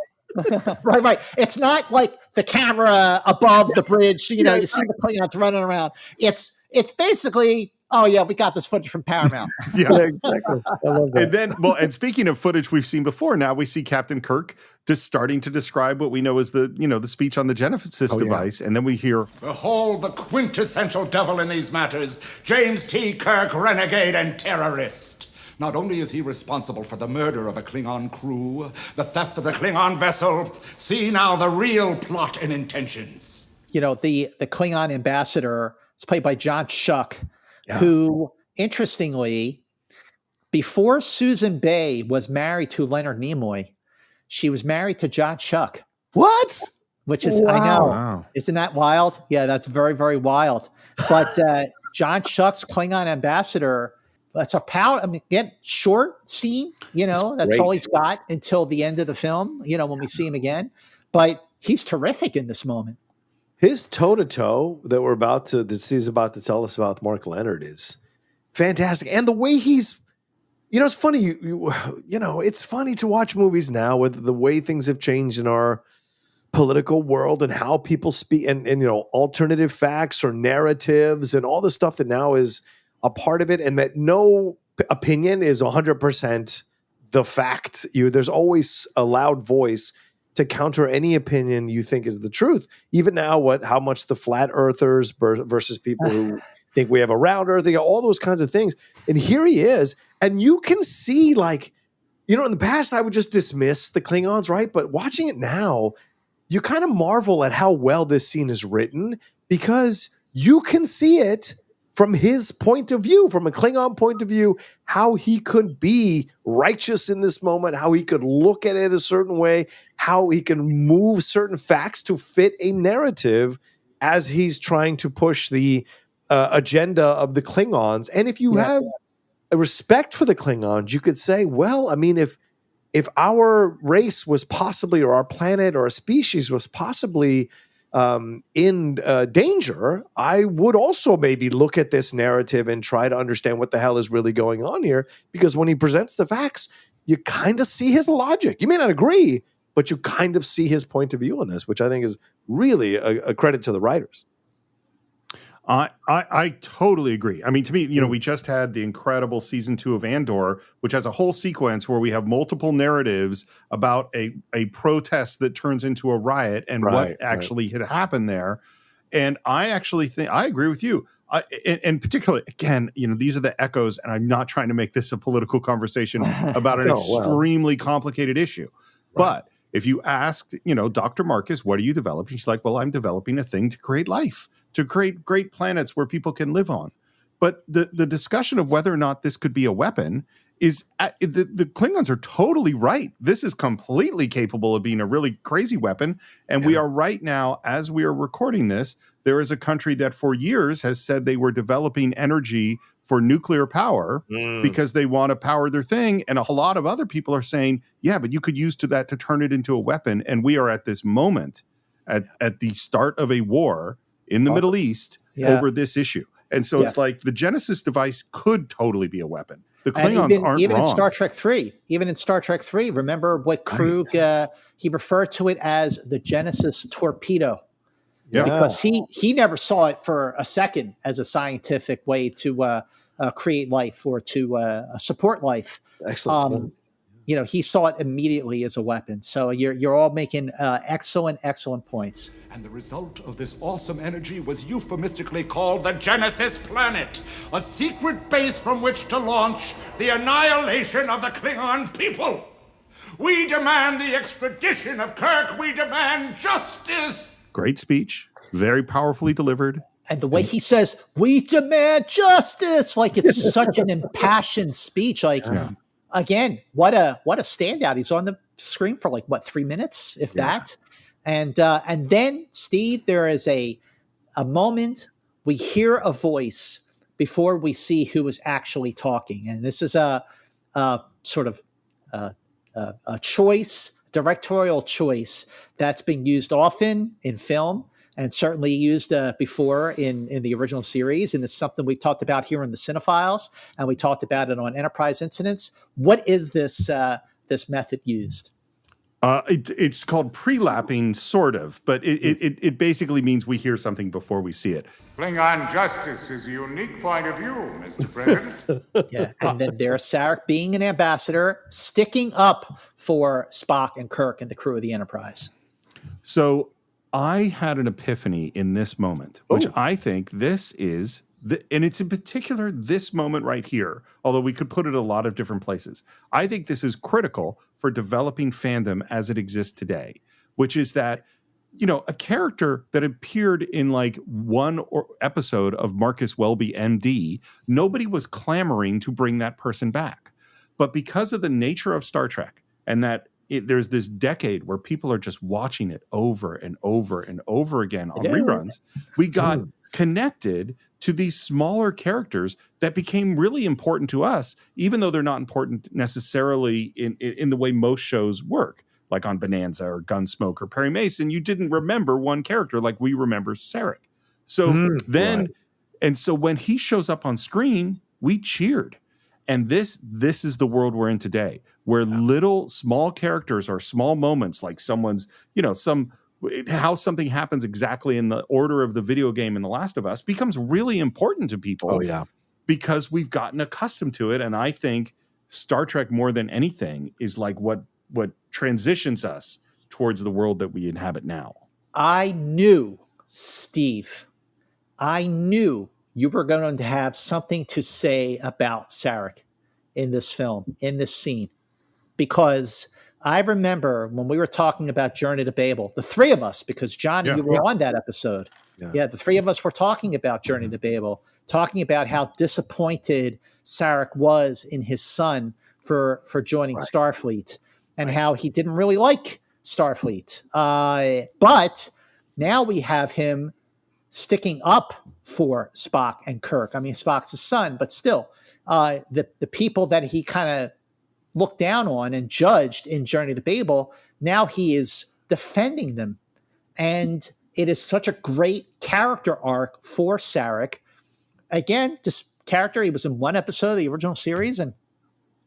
Right. It's not like the camera above the bridge. You know, you see the Klingons running around. It's basically, oh yeah, we got this footage from Paramount. Yeah. Exactly. I love that. And then, and speaking of footage we've seen before, now we see Captain Kirk just starting to describe what we know as the speech on the Genesis device. And then we hear, Behold the quintessential devil in these matters, James T. Kirk, renegade and terrorist. Not only is he responsible for the murder of a Klingon crew, the theft of the Klingon vessel, see now the real plot and intentions. You know, the Klingon ambassador is played by John Schuck, who, interestingly, before Susan Bay was married to Leonard Nimoy, she was married to John Schuck. What? Which is, I know, isn't that wild? Yeah, that's very, very wild. But John Schuck's Klingon ambassador, that's a power. I mean, again, short scene, that's all he's got until the end of the film, when we see him again. But he's terrific in this moment. His toe-to-toe that he's about to tell us about Mark Leonard is fantastic. And the way he's, it's funny, it's funny to watch movies now with the way things have changed in our political world and how people speak and alternative facts or narratives and all the stuff that now is a part of it, and that no opinion is 100% the fact. There's always a loud voice to counter any opinion you think is the truth. Even now, how much the flat earthers versus people who think we have a round earth, all those kinds of things. And here he is, and you can see, in the past I would just dismiss the Klingons, right? But watching it now, you kind of marvel at how well this scene is written, because you can see it from his point of view, from a Klingon point of view, how he could be righteous in this moment, how he could look at it a certain way, how he can move certain facts to fit a narrative as he's trying to push the agenda of the Klingons. And if you have a respect for the Klingons, you could say, well, I mean, if our race was possibly, or our planet or a species was possibly in danger, I would also maybe look at this narrative and try to understand what the hell is really going on here. Because when he presents the facts, you kind of see his logic. You may not agree, but you kind of see his point of view on this, which I think is really a credit to the writers. I totally agree. I mean, to me, we just had the incredible season 2 of Andor, which has a whole sequence where we have multiple narratives about a protest that turns into a riot and what actually had happened there. And I actually think I agree with you. And particularly, again, these are the echoes, and I'm not trying to make this a political conversation about an extremely complicated issue. But if you asked, Dr. Marcus, what are you developing? She's like, well, I'm developing a thing to create life, to create great planets where people can live on. But the discussion of whether or not this could be a weapon is the Klingons are totally right. This is completely capable of being a really crazy weapon. And we are right now, as we are recording this, there is a country that for years has said they were developing energy for nuclear power because they want to power their thing. And a lot of other people are saying, yeah, but you could use that to turn it into a weapon. And we are at this moment at the start of a war in the Middle East over this issue. And so it's like the Genesis device could totally be a weapon. The Klingons aren't even wrong. In Star Trek 3, remember what Krug, he referred to it as the Genesis torpedo. Yeah. Because he never saw it for a second as a scientific way to create life or to support life. Excellent. He saw it immediately as a weapon. So you're all making excellent points. And the result of this awesome energy was euphemistically called the Genesis Planet, a secret base from which to launch the annihilation of the Klingon people. We demand the extradition of Kirk. We demand justice. Great speech, very powerfully delivered. And the way he says, we demand justice, like it's such an impassioned speech. Like, again, what a standout. He's on the screen for 3 minutes, if that. And then, Steve, there is a moment we hear a voice before we see who is actually talking. And this is a sort of a choice, directorial choice that's been used often in film and certainly used before in the original series. And it's something we've talked about here in the Cine-Files, and we talked about it on Enterprise Incidents. What is this method used? It's called prelapping, sort of, but it basically means we hear something before we see it. Klingon justice is a unique point of view, Mr. President. Yeah, and then there's Sarak being an ambassador, sticking up for Spock and Kirk and the crew of the Enterprise. So I had an epiphany in this moment, which I think this is, and it's in particular this moment right here, although we could put it a lot of different places. I think this is critical for developing fandom as it exists today, which is that, you know, a character that appeared in like one episode of Marcus Welby, MD, nobody was clamoring to bring that person back. But because of the nature of Star Trek and that there's this decade where people are just watching it over and over and over again on reruns, we got connected to these smaller characters that became really important to us, even though they're not important necessarily in the way most shows work. Like on Bonanza or Gunsmoke or Perry Mason, you didn't remember one character like we remember Sarak. So and so when he shows up on screen, we cheered. And this is the world we're in today, where little small characters or small moments, like someone's, you know, how something happens exactly in the order of the video game in The Last of Us becomes really important to people. Oh, yeah. Because we've gotten accustomed to it. And I think Star Trek more than anything is like what transitions us towards the world that we inhabit now. I knew, Steve, you were going to have something to say about Sarak in this film, in this scene, because I remember when we were talking about Journey to Babel, the three of us, because Johnny, you were on that episode. Yeah, the three of us were talking about Journey to Babel, talking about how disappointed Sarak was in his son for joining Starfleet. And how he didn't really like Starfleet. But now we have him sticking up for Spock and Kirk. I mean, Spock's his son, but still, the people that he kind of looked down on and judged in Journey to Babel, now he is defending them. And it is such a great character arc for Sarak. Again, this character, he was in one episode of the original series, and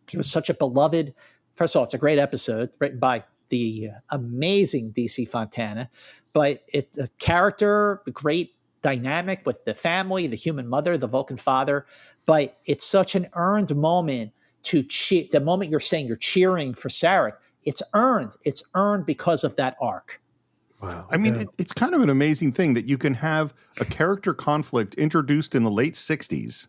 he was such a beloved. First of all, it's a great episode written by the amazing DC Fontana, but the character, a great dynamic with the family, the human mother, the Vulcan father, but it's such an earned moment to cheer. The moment you're saying you're cheering for Sarak, it's earned. It's earned because of that arc. Wow. I mean, it's kind of an amazing thing that you can have a character conflict introduced in the late 60s,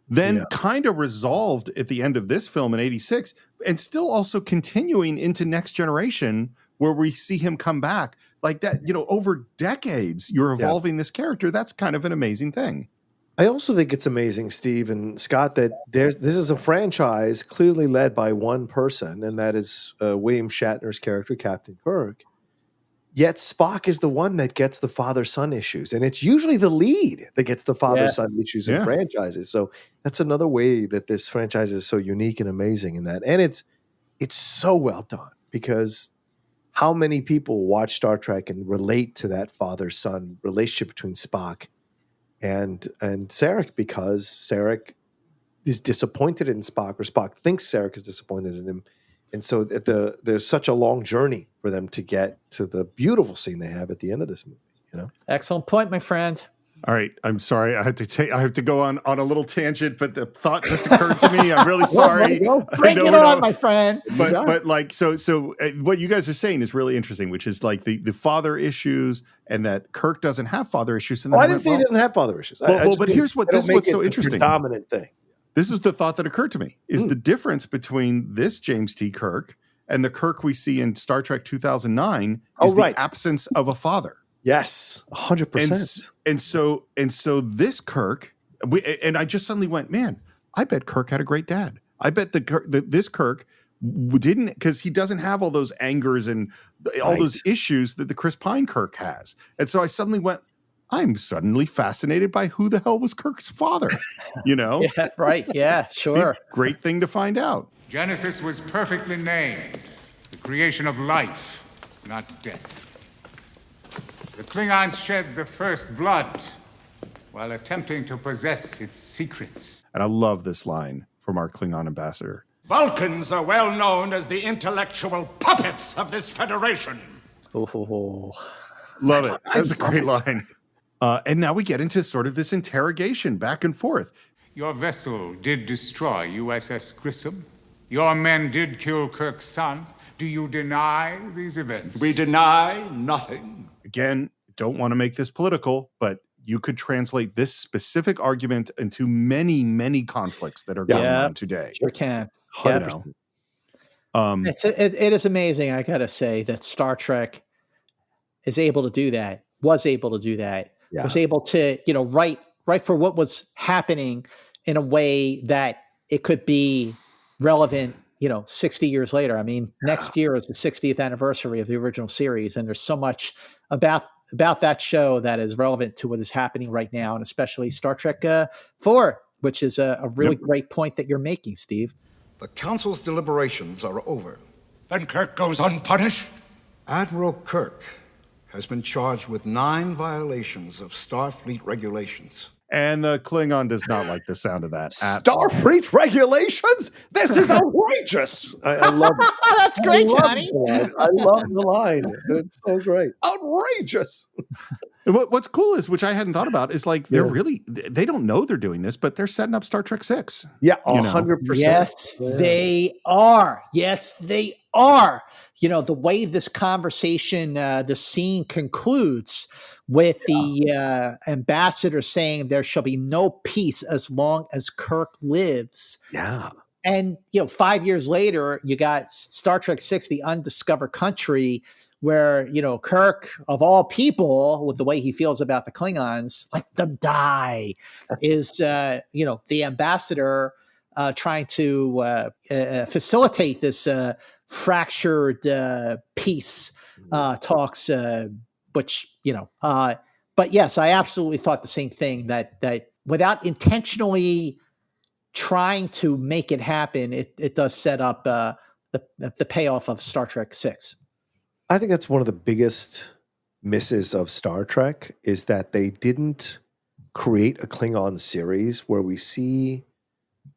then kind of resolved at the end of this film in 86, and still also continuing into Next Generation, where we see him come back like that. You know, over decades, you're evolving this character. That's kind of an amazing thing. I also think it's amazing, Steve and Scott, that this is a franchise clearly led by one person, and that is William Shatner's character, Captain Kirk. Yet Spock is the one that gets the father-son issues, and it's usually the lead that gets the father-son issues in franchises. So that's another way that this franchise is so unique and amazing in that. And it's so well done, because how many people watch Star Trek and relate to that father-son relationship between Spock and Sarak, because Sarak is disappointed in Spock, or Spock thinks Sarak is disappointed in him. And so there's such a long journey for them to get to the beautiful scene they have at the end of this movie. You know, excellent point, my friend. All right, I'm sorry. I have to go on a little tangent, but the thought just occurred to me. I'm really sorry. Bring it on, my friend. But like so what you guys are saying is really interesting, which is like the father issues, and that Kirk doesn't have father issues. And I didn't say he didn't have father issues. But here's what's so interesting. Dominant thing. This is the thought that occurred to me, is the difference between this James T. Kirk and the Kirk we see in Star Trek 2009 is the absence of a father. Yes, 100%. And so this Kirk, and I just suddenly went, man, I bet Kirk had a great dad. I bet this Kirk didn't, because he doesn't have all those angers and all those issues that the Chris Pine Kirk has. And so I suddenly went, I'm suddenly fascinated by who the hell was Kirk's father, you know? Yeah, right. Yeah, sure. Great thing to find out. Genesis was perfectly named. The creation of life, not death. The Klingons shed the first blood while attempting to possess its secrets. And I love this line from our Klingon ambassador. Vulcans are well known as the intellectual puppets of this Federation. Oh. Love it. That's a great line. And now we get into sort of this interrogation back and forth. Your vessel did destroy USS Grissom. Your men did kill Kirk's son. Do you deny these events? We deny nothing. Again, don't want to make this political, but you could translate this specific argument into many, many conflicts that are going on today. Sure can. You know. It is amazing, I gotta say, that Star Trek is able to do that, was able to do that, was able to, write for what was happening in a way that it could be relevant, 60 years later. I mean, next year is the 60th anniversary of the original series, and there's so much about that show that is relevant to what is happening right now, and especially Star Trek 4, which is a really great point that you're making, Steve. The Council's deliberations are over. Then Kirk goes unpunished? Admiral Kirk has been charged with 9 violations of Starfleet regulations. And the Klingon does not like the sound of that. Starfleet regulations? This is outrageous. I love it. That's great, Johnny. I love the line. It's so great. Outrageous. What's cool is, which I hadn't thought about, is like they don't know they're doing this, but they're setting up Star Trek 6. Yeah, 100%. Yes, they are. Yes, they are. The way this conversation, the scene concludes with the ambassador saying there shall be no peace as long as Kirk lives. Yeah. And, 5 years later, you got Star Trek 6, The Undiscovered Country, where, Kirk, of all people, with the way he feels about the Klingons, let them die, is, the ambassador trying to facilitate this fractured peace talks, which, but yes, I absolutely thought the same thing, that without intentionally trying to make it happen, it does set up the payoff of Star Trek 6. I think that's one of the biggest misses of Star Trek, is that they didn't create a Klingon series where we see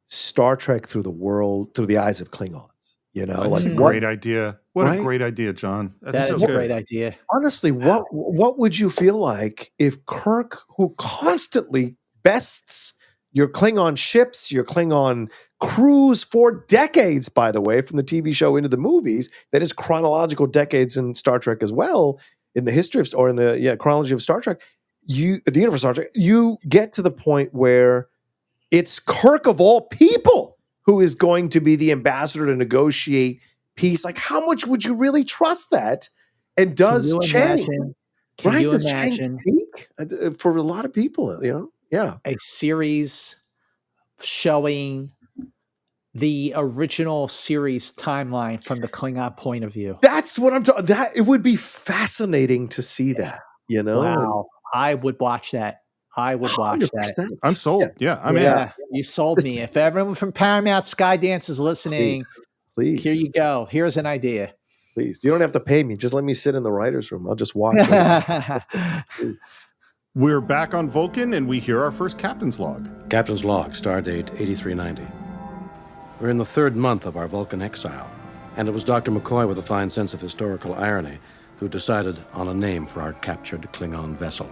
Star Trek through the eyes of Klingons. That's a great idea. What a great idea, John. That is a great idea. Honestly, what would you feel like if Kirk, who constantly bests your Klingon ships, your Klingon crews for decades, by the way, from the TV show into the movies, that is chronological decades in Star Trek as well, in the history of, or in the chronology of Star Trek, the universe of Star Trek, you get to the point where it's Kirk of all people who is going to be the ambassador to negotiate peace. Like, how much would you really trust that? And does Channing, Can you imagine peak for a lot of people, Yeah. A series showing the original series timeline from the Klingon point of view? That's what I'm talking. That it would be fascinating to see that. Wow, I would watch that. I would watch 100%. That. I'm sold. Yeah, I'm in. You sold me. If everyone from Paramount Skydance is listening, please, here you go. Here's an idea. Please, you don't have to pay me. Just let me sit in the writer's room. I'll just watch it. We're back on Vulcan, and we hear our first captain's log. Captain's log, stardate 8390. We're in the 3rd month of our Vulcan exile, and it was Dr. McCoy with a fine sense of historical irony who decided on a name for our captured Klingon vessel.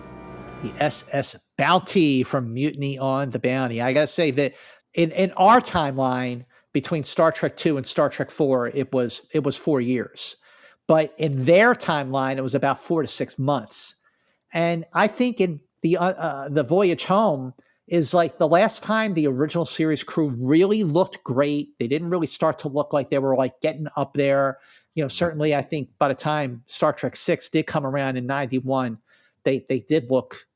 The SS Bounty from Mutiny on the Bounty. I gotta say that in our timeline between Star Trek 2 and Star Trek 4, it was 4 years. But in their timeline, it was about 4 to 6 months. And I think in the Voyage Home is like the last time the original series crew really looked great. They didn't really start to look like they were like getting up there. Certainly I think by the time Star Trek 6 did come around in 91, they did look,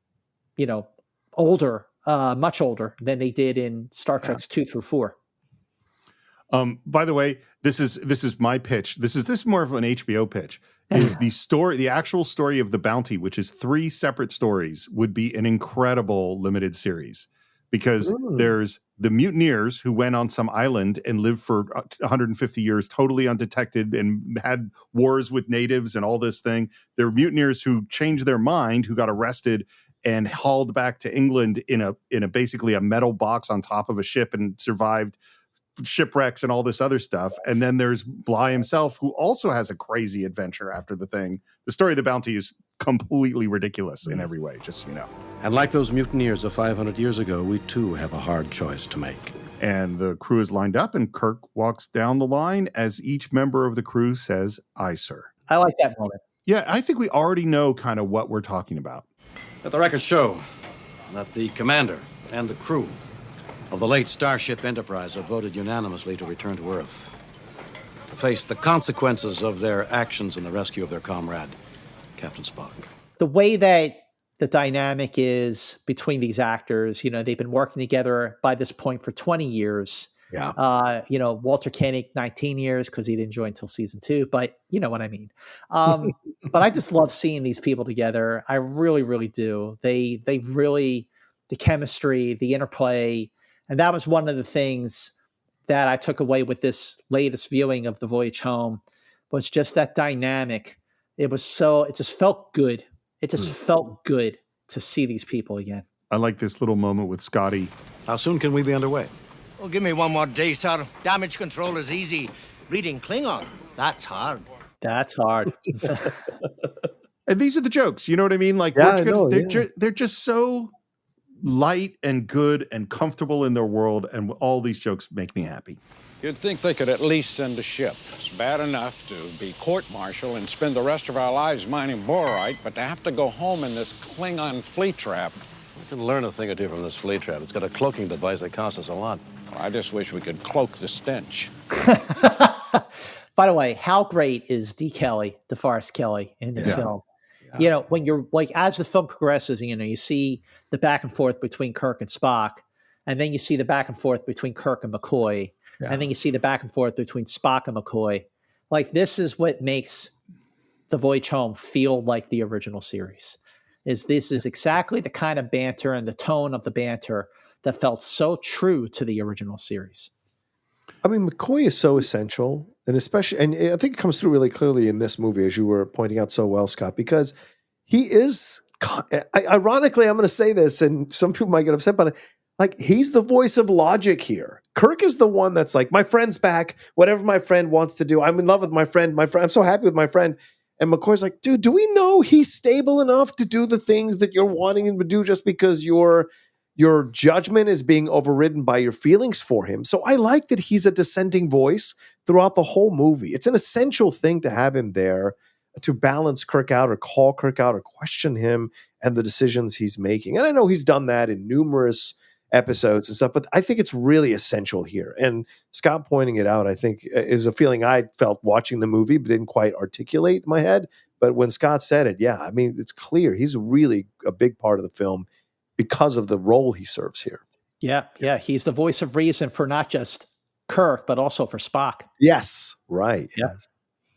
older, much older than they did in Star Treks 2 through 4. By the way, this is my pitch. This is more of an HBO pitch. Is the actual story of the Bounty, which is 3 separate stories, would be an incredible limited series, because there's the mutineers who went on some island and lived for 150 years totally undetected and had wars with natives and all this thing. There are mutineers who changed their mind, who got arrested and hauled back to England in a basically a metal box on top of a ship and survived shipwrecks and all this other stuff. And then there's Bly himself, who also has a crazy adventure after the thing. The story of the Bounty is completely ridiculous in every way, just so you know. And like those mutineers of 500 years ago, we too have a hard choice to make. And the crew is lined up, and Kirk walks down the line as each member of the crew says, "Aye, sir." I like that moment. Yeah, I think we already know kind of what we're talking about. Let the record show that the commander and the crew of the late Starship Enterprise have voted unanimously to return to Earth, to face the consequences of their actions in the rescue of their comrade, Captain Spock. The way that the dynamic is between these actors, they've been working together by this point for 20 years. Yeah. Walter Koenig, 19 years, because he didn't join until season 2, but you know what I mean. But I just love seeing these people together. I really, really do. They really, the chemistry, the interplay, and that was one of the things that I took away with this latest viewing of The Voyage Home, was just that dynamic. It just felt good. It just felt good to see these people again. I like this little moment with Scotty. How soon can we be underway? Well, give me one more day, sir. Damage control is easy. Reading Klingon, that's hard. That's hard. And these are the jokes. You know what I mean? Like, they're just so light and good and comfortable in their world. And all these jokes make me happy. You'd think they could at least send a ship. It's bad enough to be court-martial and spend the rest of our lives mining borite, but to have to go home in this Klingon fleet trap. We can learn a thing or two from this fleet trap. It's got a cloaking device that costs us a lot. Well, I just wish we could cloak the stench. By the way, how great is DeForest Kelley in this film? Yeah. When you're like, as the film progresses, you see the back and forth between Kirk and Spock, and then you see the back and forth between Kirk and McCoy. Yeah. And then you see the back and forth between Spock and McCoy. Like, this is what makes The Voyage Home feel like the original series. This is exactly the kind of banter and the tone of the banter that felt so true to the original series. I mean, McCoy is so essential, and especially, and I think it comes through really clearly in this movie, as you were pointing out so well, Scott, because he is, ironically, I'm going to say this, and some people might get upset, but like, he's the voice of logic here. Kirk is the one that's like, my friend's back, whatever my friend wants to do. I'm in love with my friend. I'm so happy with my friend. And McCoy's like, dude, do we know he's stable enough to do the things that you're wanting him to do just because your judgment is being overridden by your feelings for him? So I like that he's a dissenting voice throughout the whole movie. It's an essential thing to have him there to balance Kirk out or call Kirk out or question him and the decisions he's making. And I know he's done that in numerous episodes and stuff, but I think it's really essential here. And Scott pointing it out, I think, is a feeling I felt watching the movie, but didn't quite articulate in my head. But when Scott said it, yeah, I mean, it's clear he's really a big part of the film because of the role he serves here. Yeah. He's the voice of reason for not just Kirk, but also for Spock. Yes, right. Yeah. Yes.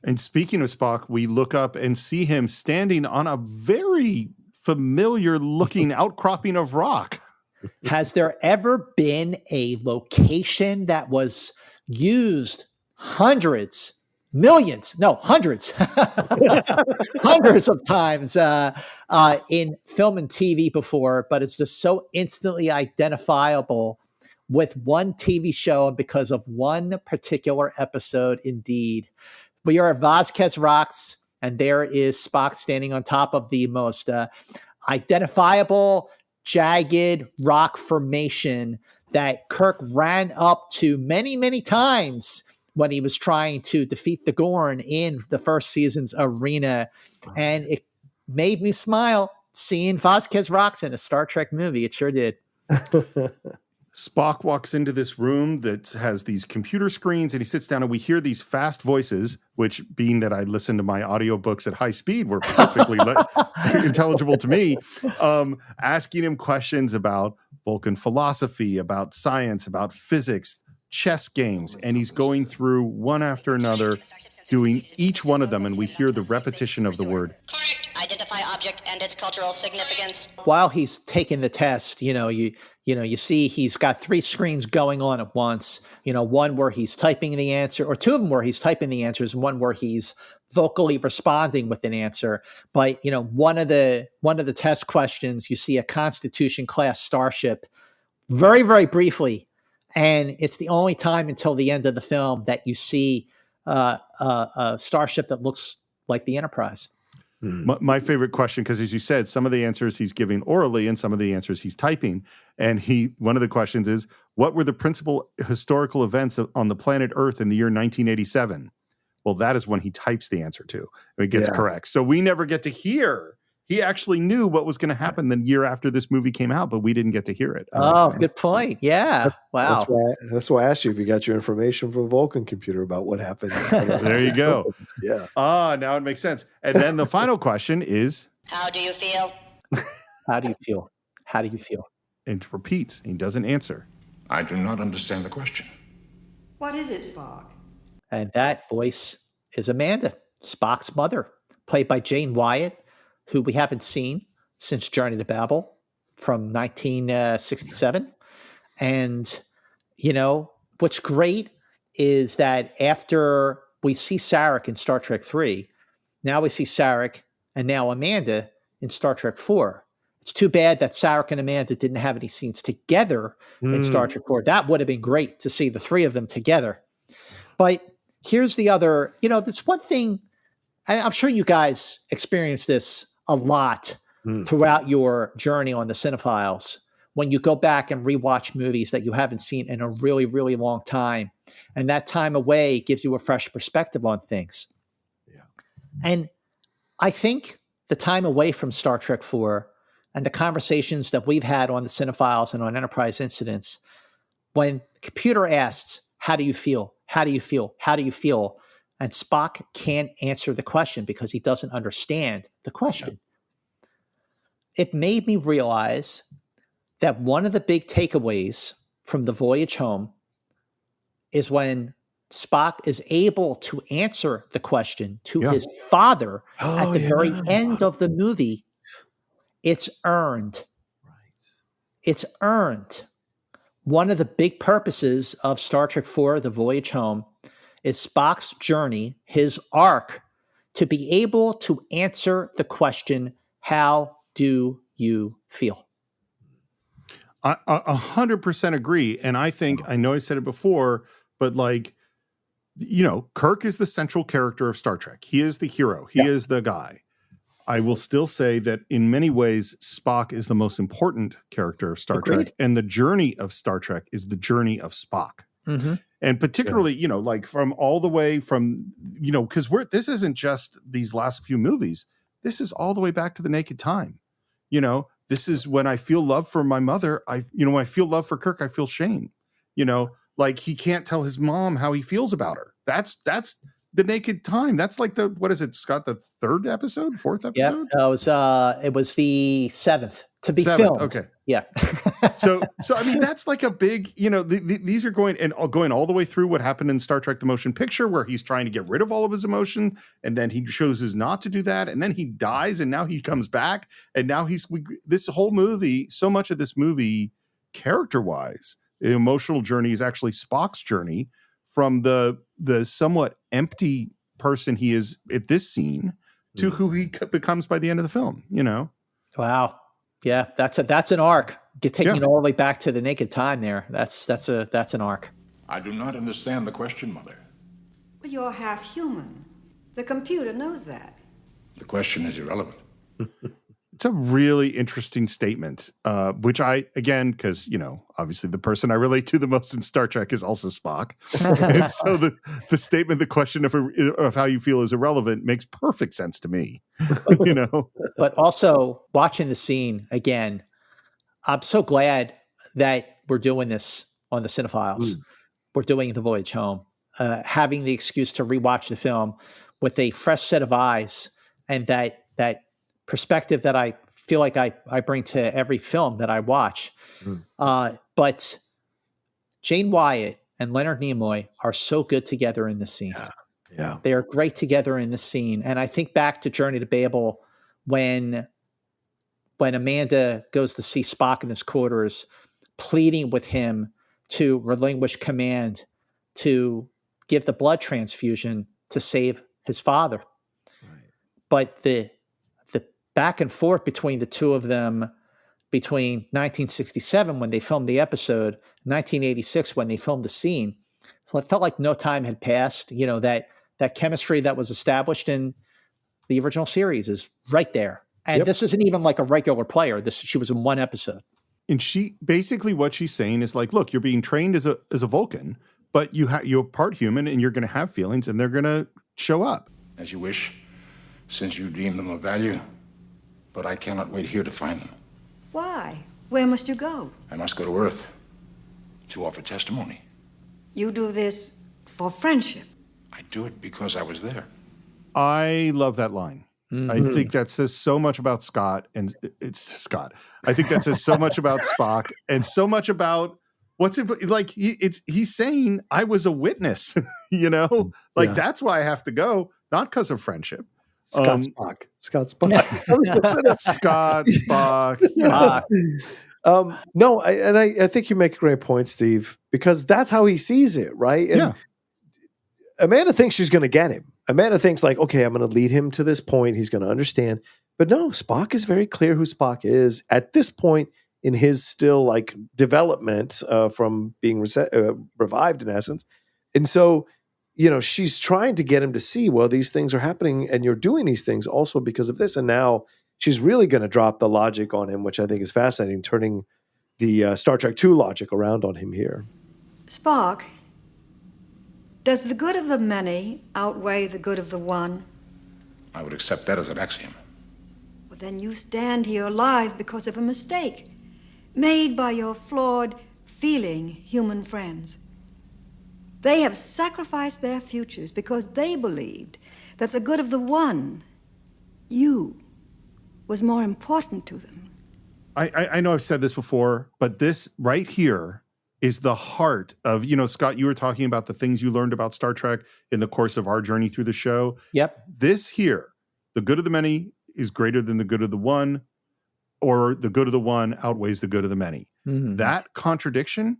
And speaking of Spock, we look up and see him standing on a very familiar looking outcropping of rock. Has there ever been a location that was used hundreds of times in film and TV before, but it's just so instantly identifiable with one TV show and because of one particular episode? Indeed. We are at Vasquez Rocks, and there is Spock standing on top of the most identifiable jagged rock formation that Kirk ran up to many, many times when he was trying to defeat the Gorn in the first season's arena. And it made me smile seeing Vasquez Rocks in a Star Trek movie. It sure did. Spock walks into this room that has these computer screens, and he sits down, and we hear these fast voices, which, being that I listen to my audiobooks at high speed, were perfectly intelligible to me, asking him questions about Vulcan philosophy, about science, about physics, chess games, and he's going through one after another, doing each one of them, and we hear the repetition of the word. Correct. Identify object and its cultural significance. While he's taking the test, you see he's got 3 screens going on at once. One where he's typing the answer, or 2 of them where he's typing the answers, and one where he's vocally responding with an answer. But one of the test questions, you see a Constitution class starship very, very briefly, And it's the only time until the end of the film that you see a starship that looks like the Enterprise. My favorite question, because as you said, some of the answers he's giving orally and some of the answers he's typing. And one of the questions is, what were the principal historical events on the planet Earth in the year 1987? Well, that is when he types the answer to. And it gets correct. So we never get to hear. He actually knew what was going to happen the year after this movie came out, but we didn't get to hear it. Good point. Yeah. Wow. That's why I asked you if you got your information from a Vulcan computer about what happened. There you go. Yeah. Now it makes sense. And then the final question is, How do you feel? How do you feel? How do you feel? And repeats. He doesn't answer. I do not understand the question. What is it, Spock? And that voice is Amanda, Spock's mother, played by Jane Wyatt, who we haven't seen since Journey to Babel from 1967. And, what's great is that after we see Sarak in Star Trek 3, now we see Sarak and now Amanda in Star Trek 4. It's too bad that Sarak and Amanda didn't have any scenes together in Star Trek 4. That would have been great to see the three of them together. But here's the other, there's one thing, I'm sure you guys experienced this a lot throughout your journey on the Cine-Files, when you go back and rewatch movies that you haven't seen in a really, really long time. And that time away gives you a fresh perspective on things. Yeah. And I think the time away from Star Trek 4 and the conversations that we've had on the Cine-Files and on Enterprise Incidents, when the computer asks, how do you feel? How do you feel? How do you feel? And Spock can't answer the question because he doesn't understand the question. It made me realize that one of the big takeaways from the voyage home is when Spock is able to answer the question to his father at the very end of the movie. It's earned. It's earned. One of the big purposes of Star Trek IV, The Voyage Home, is Spock's journey, his arc, to be able to answer the question, how do you feel? I 100% agree. And I know I said it before, but Kirk is the central character of Star Trek. He is the hero. He is the guy. I will still say that in many ways, Spock is the most important character of Star Trek. And the journey of Star Trek is the journey of Spock. Mm-hmm. And particularly, from all the way from, because this isn't just these last few movies. This is all the way back to The Naked Time. This is when I feel love for my mother. When I feel love for Kirk, I feel shame. He can't tell his mom how he feels about her. That's The Naked Time. That's what is it, Scott? The fourth episode? Yeah, it was the seventh to be filmed. Okay. Yeah. so I mean, that's a big, these are going all the way through what happened in Star Trek: The Motion Picture, where he's trying to get rid of all of his emotion, and then he chooses not to do that, and then he dies, and now he comes back, and now this whole movie, so much of this movie, character-wise, the emotional journey is actually Spock's journey from the somewhat empty person he is at this scene to who he becomes by the end of the film. Wow. Yeah, that's an arc. Taking it all the way back to The Naked Time there. That's an arc. I do not understand the question, Mother. Well, you're half human. The computer knows that. The question is irrelevant. It's a really interesting statement, which because, obviously the person I relate to the most in Star Trek is also Spock. And so the statement, the question of how you feel is irrelevant makes perfect sense to me, But also watching the scene again, I'm so glad that we're doing this on the Cine-Files. We're doing The Voyage Home, having the excuse to rewatch the film with a fresh set of eyes and that perspective that I feel like I bring to every film that I watch. But Jane Wyatt and Leonard Nimoy are so good together in this scene. Yeah. They are great together in this scene. And I think back to Journey to Babel when Amanda goes to see Spock in his quarters, pleading with him to relinquish command, to give the blood transfusion to save his father. Right. But the back and forth between the two of them between 1967 when they filmed the episode 1986 when they filmed the scene. So it felt like no time had passed. That chemistry that was established in the original series is right there. And this isn't even like a regular player. She was in one episode. And she basically what she's saying is like, look, you're being trained as a Vulcan, but you're part human and you're going to have feelings and they're going to show up. As you wish, since you deem them of value, but I cannot wait here to find them. Why? Where must you go? I must go to Earth to offer testimony. You do this for friendship. I do it because I was there. I love that line. I think that says so much about Scott, and it's Scott. I think that says so much about Spock, and so much about what's it like. He's saying I was a witness, that's why I have to go, not because of friendship. Scott Spock. Scott Spock. Scott Spock. No, I think you make a great point, Steve, because that's how he sees it, right? And Amanda thinks she's going to get him. Amanda thinks like, okay, I'm going to lead him to this point. He's going to understand. But no, Spock is very clear who Spock is at this point in his still like development from being revived in essence. And so, she's trying to get him to see, well, these things are happening and you're doing these things also because of this. And now she's really going to drop the logic on him, which I think is fascinating, turning the Star Trek II logic around on him here. Spock, does the good of the many outweigh the good of the one? I would accept that as an axiom. Well, then you stand here alive because of a mistake made by your flawed, feeling human friends. They have sacrificed their futures because they believed that the good of the one, you, was more important to them. I know I've said this before, but this right here is the heart of, Scott, you were talking about the things you learned about Star Trek in the course of our journey through the show. Yep. This here, the good of the many is greater than the good of the one, or the good of the one outweighs the good of the many. Mm-hmm. That contradiction,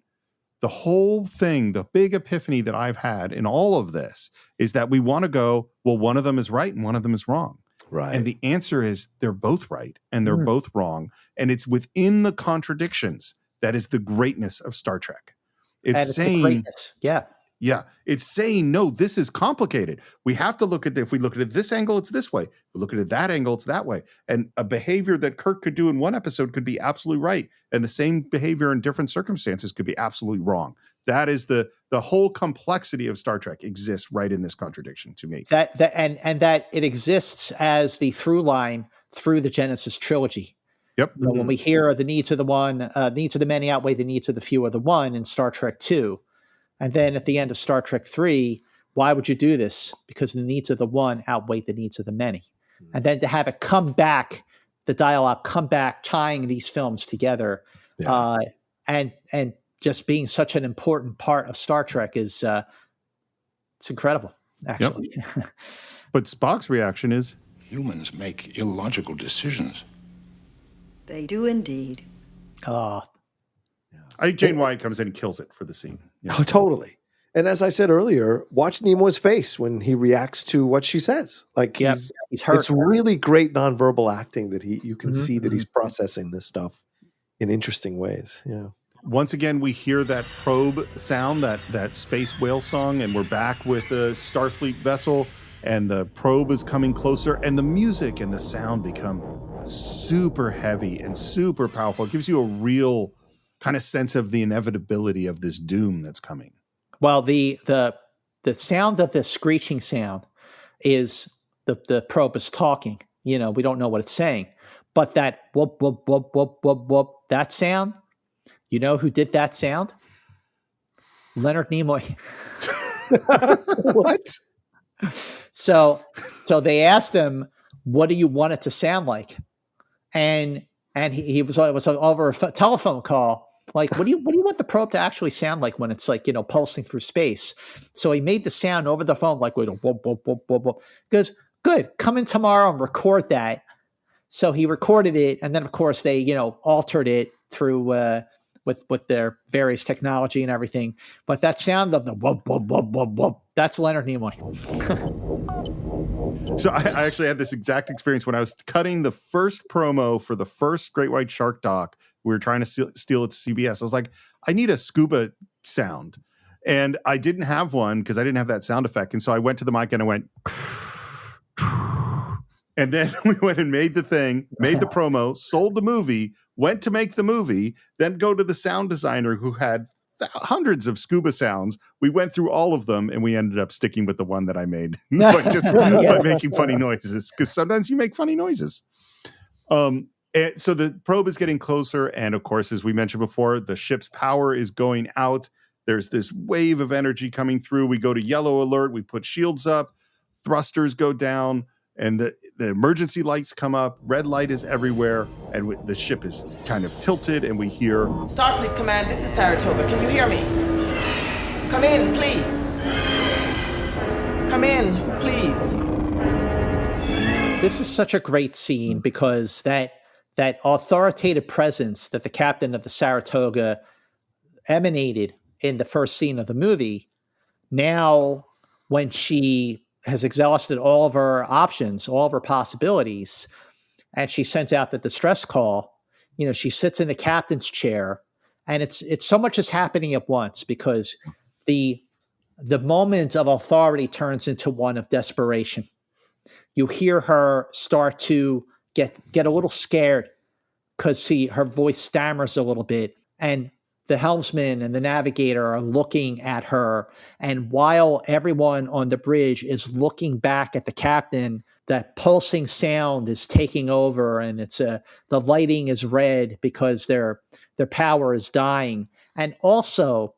the whole thing, the big epiphany that I've had in all of this is that we want to go, well, one of them is right and one of them is wrong. Right. And the answer is they're both right and they're both wrong. And it's within the contradictions that is the greatness of Star Trek. It's saying, greatness. Yeah. It's saying, no, this is complicated. We have to look at if we look at it this angle, it's this way. If we look at it that angle, it's that way. And a behavior that Kirk could do in one episode could be absolutely right. And the same behavior in different circumstances could be absolutely wrong. That is the whole complexity of Star Trek exists right in this contradiction to me. That that it exists as the through line through the Genesis trilogy. Yep. When we hear the needs of the one, needs of the many outweigh the needs of the few or the one in Star Trek II. And then at the end of Star Trek III, why would you do this? Because the needs of the one outweigh the needs of the many. Mm-hmm. And then to have it come back, the dialogue come back, tying these films together, and just being such an important part of Star Trek is it's incredible, actually. Yep. But Spock's reaction is, humans make illogical decisions. They do indeed. I think Jane Wyatt comes in and kills it for the scene. Yeah. Oh, totally. And as I said earlier, watch Nimoy's face when he reacts to what she says. Like he's hurt. It's really great nonverbal acting that you can see that he's processing this stuff in interesting ways. Yeah. Once again, we hear that probe sound, that space whale song, and we're back with a Starfleet vessel, and the probe is coming closer, and the music and the sound become super heavy and super powerful. It gives you a real kind of sense of the inevitability of this doom that's coming. Well, the sound of the screeching sound is the probe is talking. We don't know what it's saying, but that whoop whoop whoop whoop whoop whoop, that sound. You know who did that sound? Leonard Nimoy. What? So they asked him, "What do you want it to sound like?" And it was over a telephone call. Like, what do you want the probe to actually sound like when it's like, pulsing through space? So he made the sound over the phone, like, whoop, whoop, whoop, whoop, whoop. He goes, good, come in tomorrow and record that. So he recorded it. And then of course they, altered it through, with their various technology and everything. But that sound of the whoop, whoop, whoop, whoop, whoop, that's Leonard Nimoy. So I actually had this exact experience when I was cutting the first promo for the first Great White Shark doc We were trying to steal it to CBS. I was like, I need a scuba sound. And I didn't have one because I didn't have that sound effect. And so I went to the mic and I went, and then we went and made the thing, made the promo, sold the movie, went to make the movie, then go to the sound designer who had hundreds of scuba sounds. We went through all of them and we ended up sticking with the one that I made by making funny noises, because sometimes you make funny noises. And so the probe is getting closer. And of course, as we mentioned before, the ship's power is going out. There's this wave of energy coming through. We go to yellow alert. We put shields up, thrusters go down, and the emergency lights come up. Red light is everywhere, and the ship is kind of tilted, and we hear... Starfleet Command, this is Saratoga. Can you hear me? Come in, please. Come in, please. This is such a great scene because that authoritative presence that the captain of the Saratoga emanated in the first scene of the movie, now when she has exhausted all of her options, all of her possibilities, and she sends out the distress call, she sits in the captain's chair, and it's so much is happening at once because the moment of authority turns into one of desperation. You hear her start to get a little scared because her voice stammers a little bit, and the helmsman and the navigator are looking at her. And while everyone on the bridge is looking back at the captain, that pulsing sound is taking over, and the lighting is red because their power is dying. And also,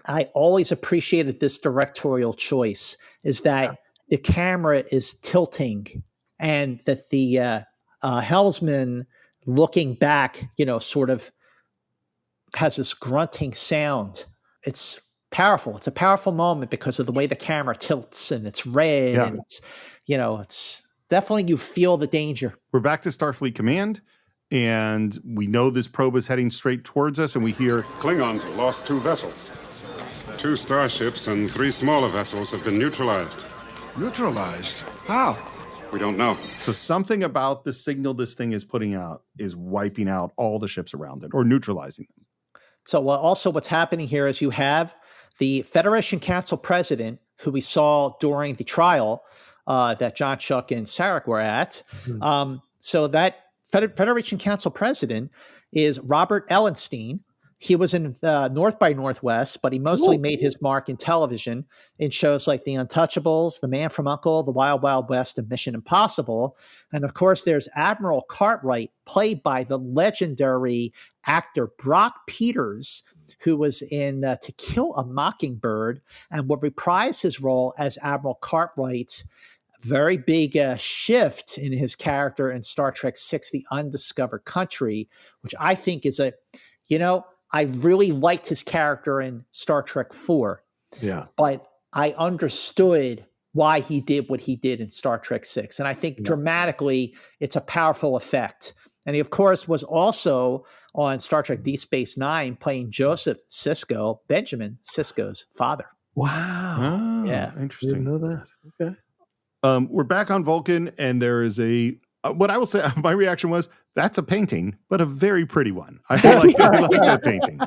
I always appreciated this directorial choice is that the camera is tilting, and that the helmsman looking back, sort of has this grunting sound. It's powerful. It's a powerful moment because of the way the camera tilts, and it's red, and it's definitely, you feel the danger. We're back to Starfleet Command, and we know this probe is heading straight towards us, and we hear... Klingons have lost 2 vessels. 2 starships and 3 smaller vessels have been neutralized. Neutralized? How? We don't know. So something about the signal this thing is putting out is wiping out all the ships around it, or neutralizing them. So also what's happening here is you have the Federation Council president, who we saw during the trial that John, Chuck, and Sarak were at. Mm-hmm. So that Federation Council president is Robert Ellenstein. He was in North by Northwest, but he mostly made his mark in television in shows like The Untouchables, The Man from U.N.C.L.E., The Wild Wild West, and Mission Impossible. And of course, there's Admiral Cartwright, played by the legendary actor Brock Peters, who was in To Kill a Mockingbird and would reprise his role as Admiral Cartwright. Very big shift in his character in Star Trek VI, The Undiscovered Country, which I think is I really liked his character in Star Trek IV. Yeah. But I understood why he did what he did in Star Trek VI. And I think dramatically, it's a powerful effect. And he, of course, was also on Star Trek Deep Space Nine playing Joseph Sisko, Benjamin Sisko's father. Wow. Oh, yeah. Interesting. Didn't know that. Okay. We're back on Vulcan, and there is what I will say, my reaction was, that's a painting, but a very pretty one. I like that painting.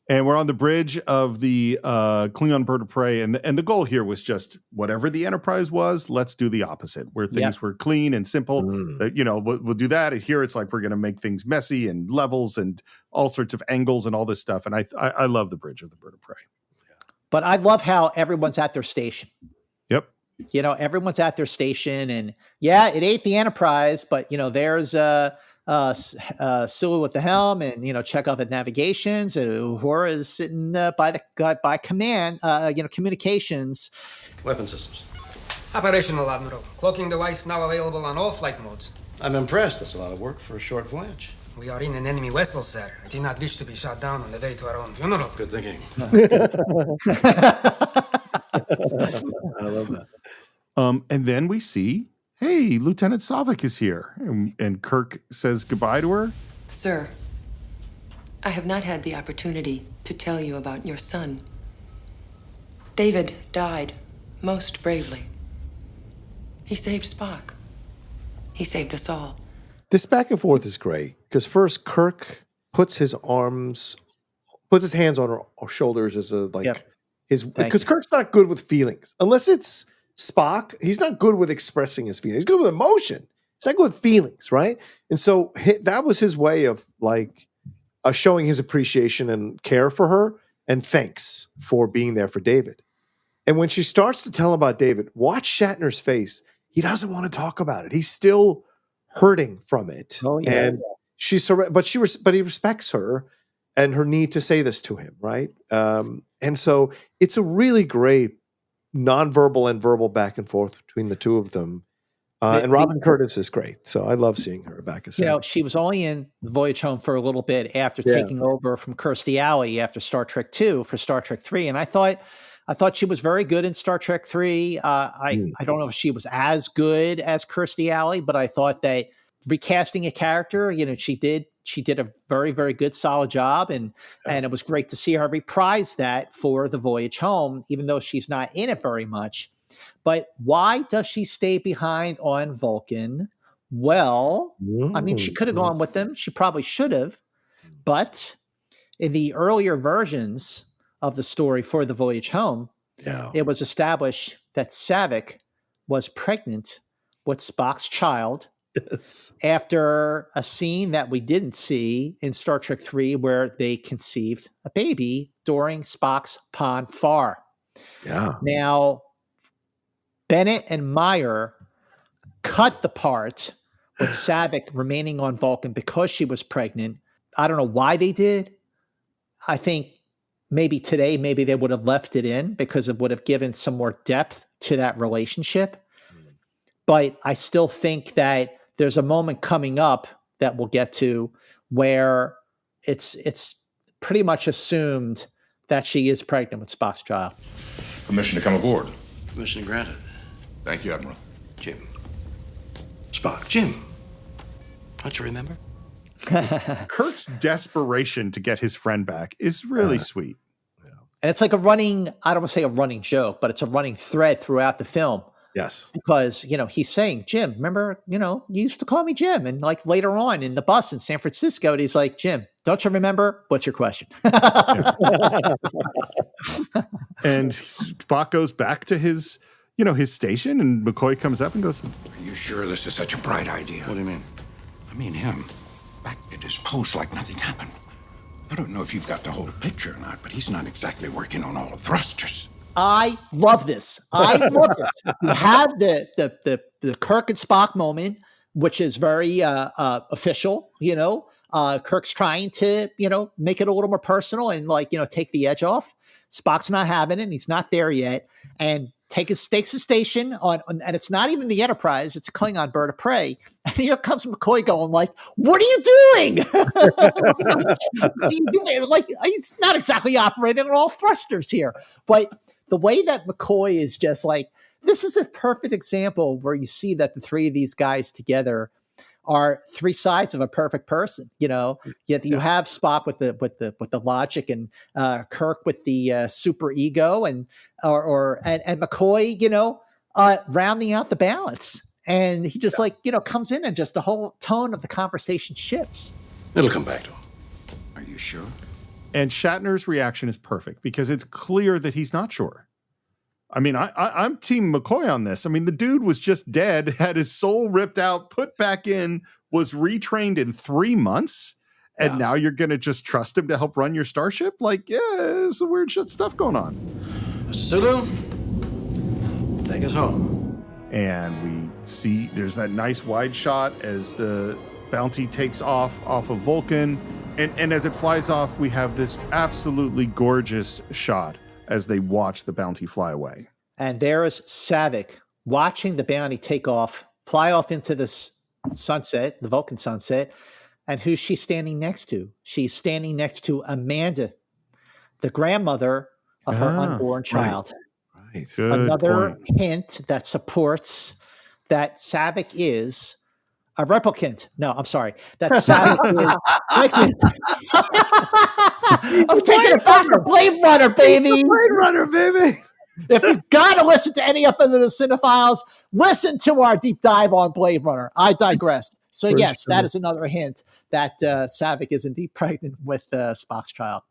And we're on the bridge of the Klingon bird of prey, and the goal here was just whatever the Enterprise was, let's do the opposite, where things were clean and simple. We'll do that. And here it's like we're going to make things messy and levels and all sorts of angles and all this stuff. And I love the bridge of the bird of prey. But I love how everyone's at their station. Yep. Everyone's at their station, and it ain't the Enterprise, but there's Sulu at the helm, and Chekhov at navigations, and Uhura is sitting by command, communications. Weapon systems. Operational, Admiral. Cloaking device now available on all flight modes. I'm impressed. That's a lot of work for a short voyage. We are in an enemy vessel, sir. I do not wish to be shot down on the way to our own funeral. Good thinking. I love that. And then we see, hey, Lieutenant Saavik is here. And Kirk says goodbye to her. Sir, I have not had the opportunity to tell you about your son. David died most bravely. He saved Spock. He saved us all. This back and forth is great because first Kirk puts his hands on her shoulders as a because Kirk's not good with feelings unless it's Spock. He's not good with expressing his feelings. He's good with emotion. He's not good with feelings, right? And so that was his way of showing his appreciation and care for her and thanks for being there for David. And when she starts to tell about David, watch Shatner's face. He doesn't want to talk about it. He's still hurting from it. Oh, yeah. And but he respects her and her need to say this to him, right? And so it's a really great nonverbal and verbal back and forth between the two of them. And Robin Curtis is great. So I love seeing her back as she was only in the Voyage Home for a little bit after taking over from Kirstie Alley after Star Trek II for Star Trek III. And I thought she was very good in Star Trek III. I don't know if she was as good as Kirstie Alley, but I thought that recasting a character, she did a very, very good, solid job. And it was great to see her reprise that for the Voyage Home, even though she's not in it very much. But why does she stay behind on Vulcan? Well, I mean, she could have gone with them. She probably should have. But in the earlier versions of the story for the Voyage Home, it was established that Sarak was pregnant with Spock's child after a scene that we didn't see in Star Trek III where they conceived a baby during Spock's Pon farr. Yeah. Now, Bennett and Meyer cut the part with Sarak remaining on Vulcan because she was pregnant. I don't know why they did. I think maybe they would have left it in because it would have given some more depth to that relationship. But I still think that there's a moment coming up that we'll get to where it's pretty much assumed that she is pregnant with Spock's child. Permission to come aboard. Permission granted. Thank you, Admiral. Jim. Spock. Jim. Don't you remember? Kirk's desperation to get his friend back is really sweet. And it's like I don't want to say a running joke, but it's a running thread throughout the film. Yes. Because, he's saying, Jim, remember, you used to call me Jim. And later on in the bus in San Francisco, and he's like, Jim, don't you remember? What's your question? And Spock goes back to his station, and McCoy comes up and goes, "Are you sure this is such a bright idea?" What do you mean? I mean him, back at his post like nothing happened. I don't know if you've got the whole picture or not, but he's not exactly working on all the thrusters. I love this. You have the Kirk and Spock moment, which is very official. Kirk's trying to make it a little more personal and take the edge off. Spock's not having it. And he's not there yet, and takes his station on, and it's not even the Enterprise. It's a Klingon bird of prey. And here comes McCoy going "What are you doing? It's not exactly operating on all thrusters here." But the way that McCoy is just this is a perfect example where you see that the three of these guys together are three sides of a perfect person. Yet you have Spock with the logic, and Kirk with the super ego, and McCoy, rounding out the balance. And he just comes in, and just the whole tone of the conversation shifts. It'll come back to him. Are you sure? And Shatner's reaction is perfect because it's clear that he's not sure. I mean, I'm Team McCoy on this. I mean, the dude was just dead, had his soul ripped out, put back in, was retrained in 3 months, and now you're going to just trust him to help run your starship? There's some weird shit stuff going on. Mr. Sulu, take us home. And we see there's that nice wide shot as the Bounty takes off of Vulcan. And as it flies off, we have this absolutely gorgeous shot as they watch the Bounty fly away. And there is Sarak watching the Bounty fly off into the sunset, the Vulcan sunset. And who's she standing next to? She's standing next to Amanda, the grandmother of her unborn child. Right. Good Another point. hint that supports that Sarak is a replicant. No, I'm sorry. That Sarak is pregnant. I'm taking it back. Blade Runner, baby. Blade Runner, baby. If you got to listen to any up into the Cine-Files, listen to our deep dive on Blade Runner. I digress. So yes, that is another hint that Saavik is indeed pregnant with Spock's child.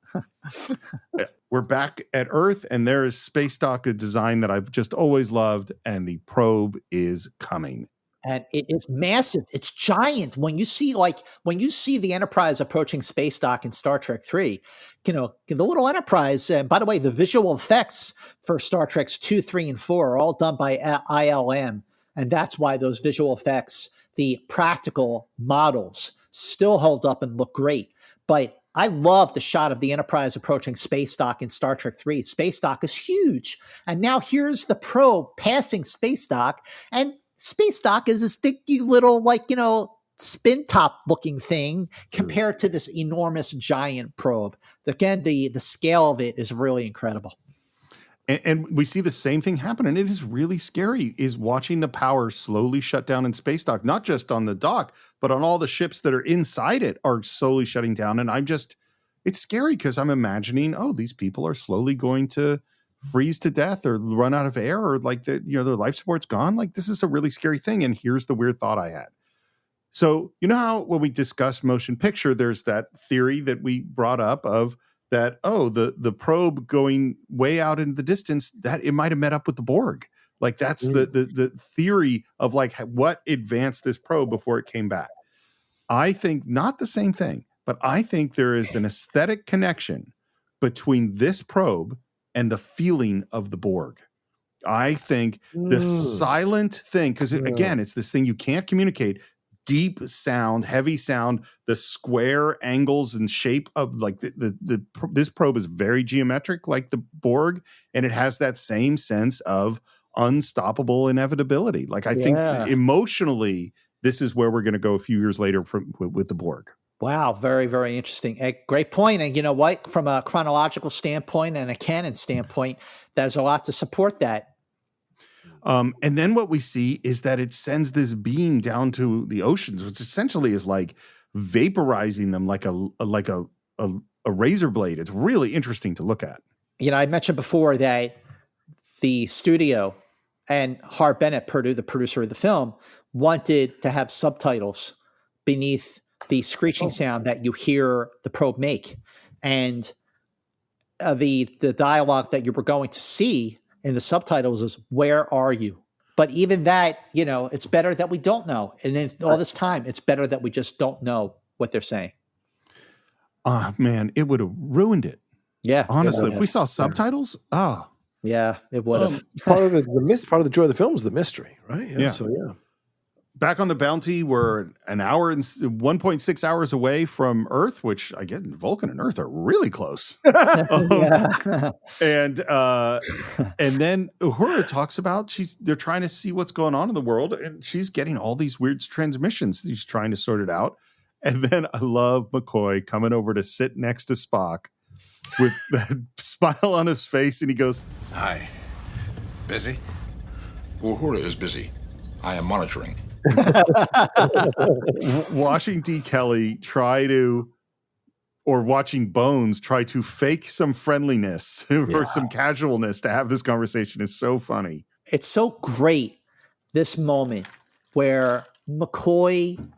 We're back at Earth, and there is Space Dock, a design that I've just always loved, and the probe is coming. And it is massive. It's giant. When you see the Enterprise approaching Space Dock in Star Trek 3, the little Enterprise, and by the way, the visual effects for Star Treks 2, 3, and 4 are all done by ILM. And that's why those visual effects, the practical models, still hold up and look great. But I love the shot of the Enterprise approaching Space Dock in Star Trek 3. Space Dock is huge. And now here's the probe passing Space Dock, and Space Dock is a sticky little, spin top looking thing compared to this enormous giant probe. Again, the scale of it is really incredible. And we see the same thing happen, and it is really scary, is watching the power slowly shut down in Space Dock, not just on the dock, but on all the ships that are inside it are slowly shutting down. And it's scary because I'm imagining, these people are slowly going to freeze to death or run out of air, or their life support's gone. This is a really scary thing. And here's the weird thought I had. So, you know how when we discuss motion picture, there's that theory that we brought up of that, the probe going way out into the distance, that it might have met up with the Borg. That's the theory of what advanced this probe before it came back. I think not the same thing, but I think there is an aesthetic connection between this probe and the feeling of the Borg. I think the silent thing, because again, it's this thing you can't communicate. Deep sound, heavy sound, the square angles and shape of this probe is very geometric, like the Borg, and it has that same sense of unstoppable inevitability. I think emotionally, this is where we're going to go a few years later with the Borg. Wow, very, very interesting. Great point. And you know what? From a chronological standpoint and a canon standpoint, there's a lot to support that. And then what we see is that it sends this beam down to the oceans, which essentially is vaporizing them like a razor blade. It's really interesting to look at. I mentioned before that the studio and Hart Bennett, the producer of the film, wanted to have subtitles beneath the screeching sound that you hear the probe make. And the dialogue that you were going to see in the subtitles is, "Where are you?" But even that, it's better that we don't know. And then all this time, it's better that we just don't know what they're saying. Man, it would have ruined it. Yeah. Honestly, if we saw subtitles, yeah, it would have. Part of the joy of the film is the mystery, right? Yeah. So, yeah. Back on the Bounty, we're an hour and 1.6 hours away from Earth, which I guess Vulcan and Earth are really close. And then Uhura talks about they're trying to see what's going on in the world, and she's getting all these weird transmissions. She's trying to sort it out. And then I love McCoy coming over to sit next to Spock with that smile on his face, and he goes, "Hi. Busy?" Uhura is busy. I am monitoring. Watching D. Kelley watching Bones try to fake some friendliness or some casualness to have this conversation is so funny. It's so great, this moment where McCoy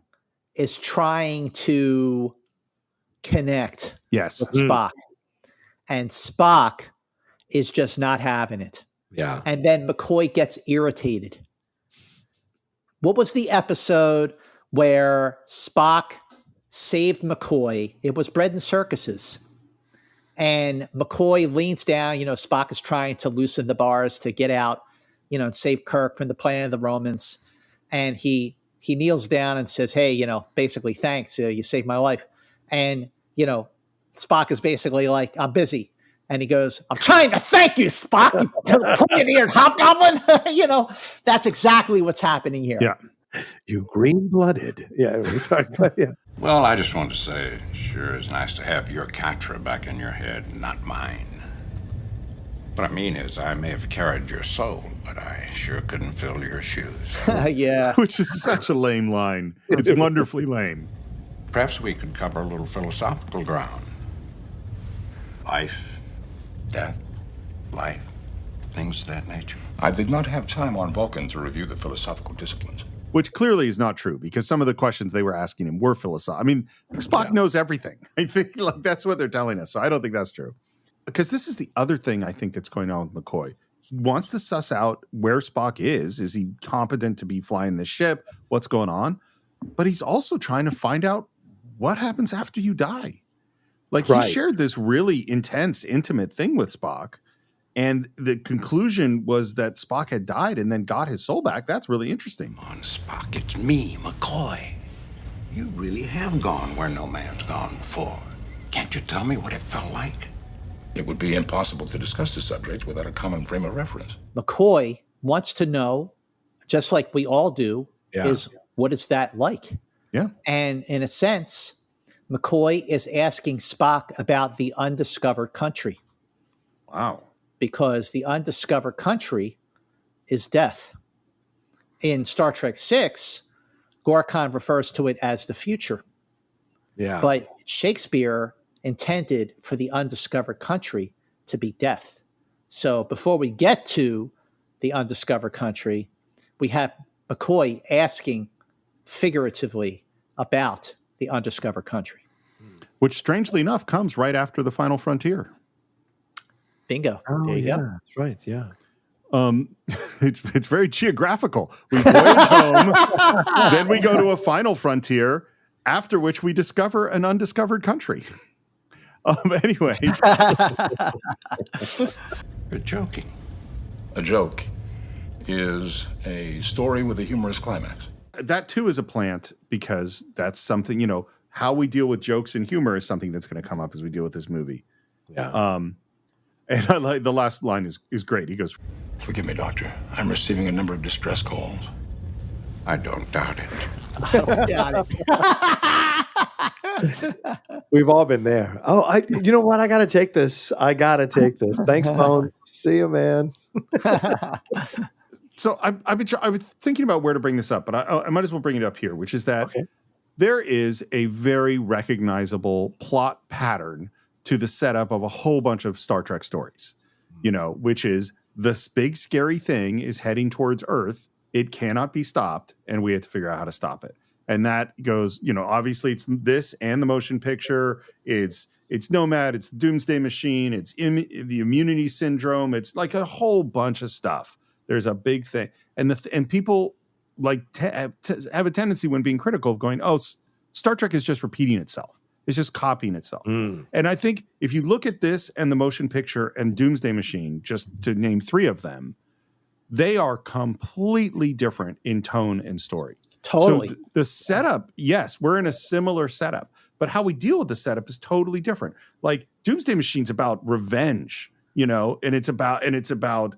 is trying to connect with Spock. And Spock is just not having it. Yeah. And then McCoy gets irritated. What was the episode where Spock saved McCoy? It was Bread and Circuses. And McCoy leans down. Spock is trying to loosen the bars to get out, and save Kirk from the planet of the Romans. And he kneels down and says, "Hey, basically, thanks. You saved my life." And, Spock is basically like, "I'm busy." And he goes, "I'm trying to thank you, Spock. You pointed-eared hobgoblin." That's exactly what's happening here. Yeah. You green-blooded. Yeah. Sorry. Yeah. Well, I just want to say, sure is nice to have your Katra back in your head, not mine. What I mean is, I may have carried your soul, but I sure couldn't fill your shoes. Yeah. Which is such a lame line. It's wonderfully lame. Perhaps we could cover a little philosophical ground. Life, death, life, things of that nature? I did not have time on Vulcan to review the philosophical disciplines. Which clearly is not true, because some of the questions they were asking him were philosophical. I mean, Spock knows everything. I think like that's what they're telling us. So I don't think that's true. Because this is the other thing I think that's going on with McCoy. He wants to suss out where Spock is. Is he competent to be flying this ship? What's going on? But he's also trying to find out what happens after you die. Like he shared this really intense, intimate thing with Spock. And the conclusion was that Spock had died and then got his soul back. That's really interesting. Come on, Spock, it's me, McCoy. You really have gone where no man's gone before. Can't you tell me what it felt like? It would be impossible to discuss the subject without a common frame of reference. McCoy wants to know, just like we all do, is what is that like? Yeah. And in a sense, McCoy is asking Spock about the undiscovered country. Wow. Because the undiscovered country is death. In Star Trek VI, Gorkon refers to it as the future. Yeah. But Shakespeare intended for the undiscovered country to be death. So before we get to the undiscovered country, we have McCoy asking figuratively about the undiscovered country. Which, strangely enough, comes right after the final frontier. Bingo. Oh, there you yeah, go. that's right. Yeah. It's very geographical. We voyage home, then we go to a final frontier, after which we discover an undiscovered country. Anyway. You're joking. A joke is a story with a humorous climax. That, too, is a plant, because that's something, you know, how we deal with jokes and humor is something that's going to come up as we deal with this movie. Yeah. And I like the last line is great. He goes, "Forgive me, Doctor. I'm receiving a number of distress calls." I don't doubt it. I don't doubt it. We've all been there. Oh, you know what? I got to take this. Thanks, Bones. See you, man. So I was thinking about where to bring this up, but I might as well bring it up here, which is that there is a very recognizable plot pattern to the setup of a whole bunch of Star Trek stories, you know, which is this big scary thing is heading towards Earth. It cannot be stopped, and we have to figure out how to stop it. And that goes, you know, obviously it's this and the motion picture. It's Nomad. It's the Doomsday Machine. It's the Immunity Syndrome. It's like a whole bunch of stuff. There's a big thing, and people like have a tendency when being critical of going, oh, Star Trek is just repeating itself. It's just copying itself. And I think if you look at this and the motion picture and Doomsday Machine, just to name three of them, they are completely different in tone and story. Totally. So the setup, yes, we're in a similar setup, but how we deal with the setup is totally different. Like Doomsday Machine's about revenge, you know, and it's about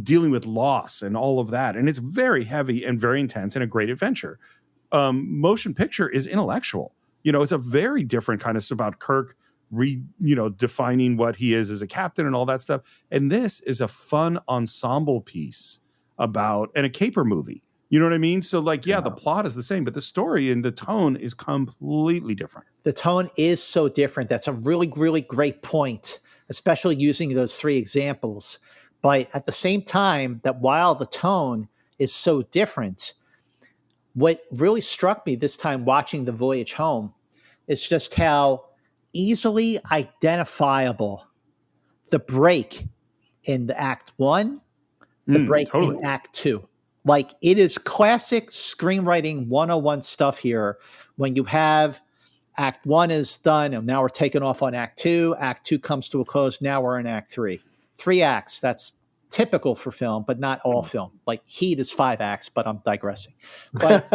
dealing with loss and all of that. And it's very heavy and very intense and a great adventure. Motion picture is intellectual. You know, it's a very different kind of about Kirk defining what he is as a captain and all that stuff. And this is a fun ensemble piece and a caper movie. You know what I mean? So like, the plot is the same, but the story and the tone is completely different. The tone is so different. That's a really, really great point, especially using those three examples. But at the same time, that while the tone is so different, what really struck me this time watching The Voyage Home is just how easily identifiable the break in the Act 1, the break in Act 2. Like, it is classic screenwriting 101 stuff here. When you have Act 1 is done, and now we're taking off on Act 2. Act 2 comes to a close. Now we're in Act 3. 3 acts. That's typical for film, but not all film. Like Heat is 5 acts, but I'm digressing. But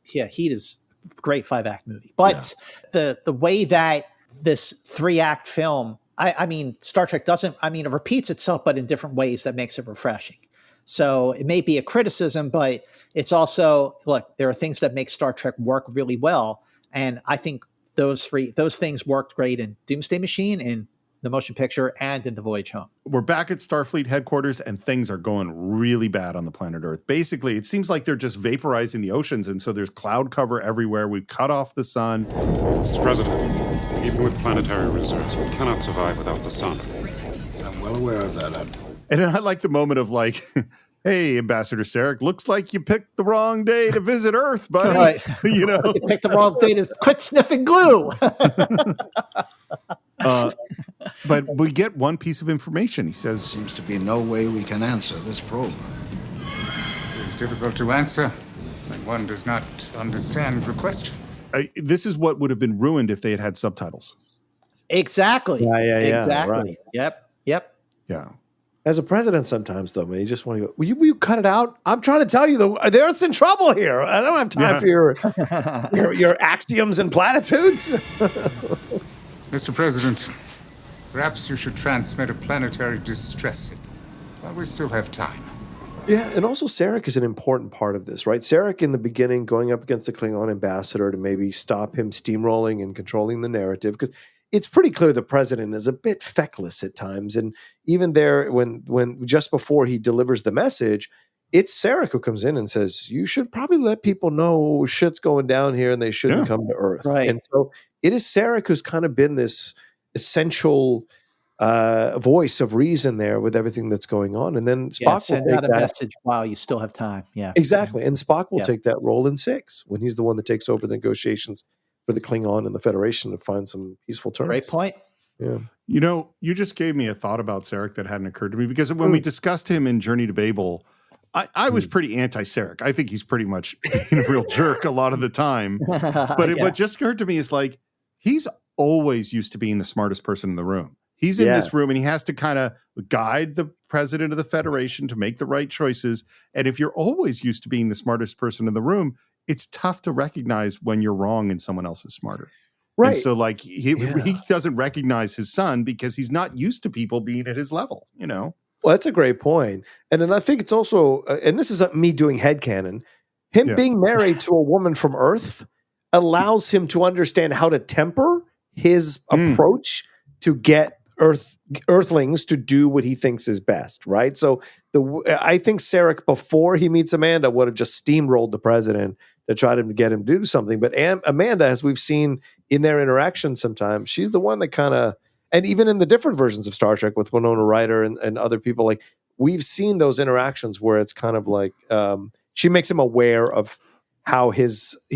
Heat is a great 5-act movie. But the way that this 3-act film, I mean, Star Trek it repeats itself, but in different ways that makes it refreshing. So it may be a criticism, but it's also, look, there are things that make Star Trek work really well. And I think those things worked great in Doomsday Machine, in the motion picture, and in The Voyage Home. We're back at Starfleet headquarters, and things are going really bad on the planet Earth. Basically, it seems like they're just vaporizing the oceans, and so there's cloud cover everywhere. We've cut off the sun. Mr. President, even with planetary reserves, we cannot survive without the sun. I'm well aware of that. And then I like the moment of like, hey, Ambassador Sarak, looks like you picked the wrong day to visit Earth, buddy. Right. You know, You picked the wrong day to quit sniffing glue. But we get one piece of information. He says, seems to be no way we can answer this probe. It is difficult to answer when one does not understand the question. This is what would have been ruined if they had had subtitles. Exactly. Yeah. Exactly. Right. Yep. Yeah. As a president, sometimes though, man, you just want to go. Will you cut it out? I'm trying to tell you, the Earth's in trouble here. I don't have time for your axioms and platitudes. Mr. President, perhaps you should transmit a planetary distress signal while we still have time. Yeah, and also Sarak is an important part of this, right? Sarak in the beginning going up against the Klingon ambassador to maybe stop him steamrolling and controlling the narrative, because it's pretty clear the president is a bit feckless at times. And even there, when just before he delivers the message, it's Sarak who comes in and says, you should probably let people know shit's going down here and they shouldn't come to Earth. Right. And so it is Sarak who's kind of been this essential voice of reason there with everything that's going on. And then Spock will send take out a that. message while you still have time. Yeah. Exactly. And Spock will Yeah. take that role in 6 when he's the one that takes over the negotiations for the Klingon and the Federation to find some peaceful terms. Great point. Yeah. You know, you just gave me a thought about Sarak that hadn't occurred to me, because when we discussed him in Journey to Babel, I was pretty anti-Sarak. I think he's pretty much being a real jerk a lot of the time. But what just occurred to me is like, he's always used to being the smartest person in the room. He's in this room and he has to kind of guide the president of the Federation to make the right choices. And if you're always used to being the smartest person in the room, it's tough to recognize when you're wrong and someone else is smarter. Right. And so like he doesn't recognize his son because he's not used to people being at his level, you know? Well, that's a great point. And then I think it's also, and this is me doing headcanon, him being married to a woman from Earth allows him to understand how to temper his approach to get Earthlings to do what he thinks is best, right? So I think Sarak, before he meets Amanda, would have just steamrolled the president to try to get him to do something. But Amanda, as we've seen in their interactions sometimes, she's the one that kind of, and even in the different versions of Star Trek with Winona Ryder and other people, like we've seen those interactions where it's kind of like she makes him aware of how he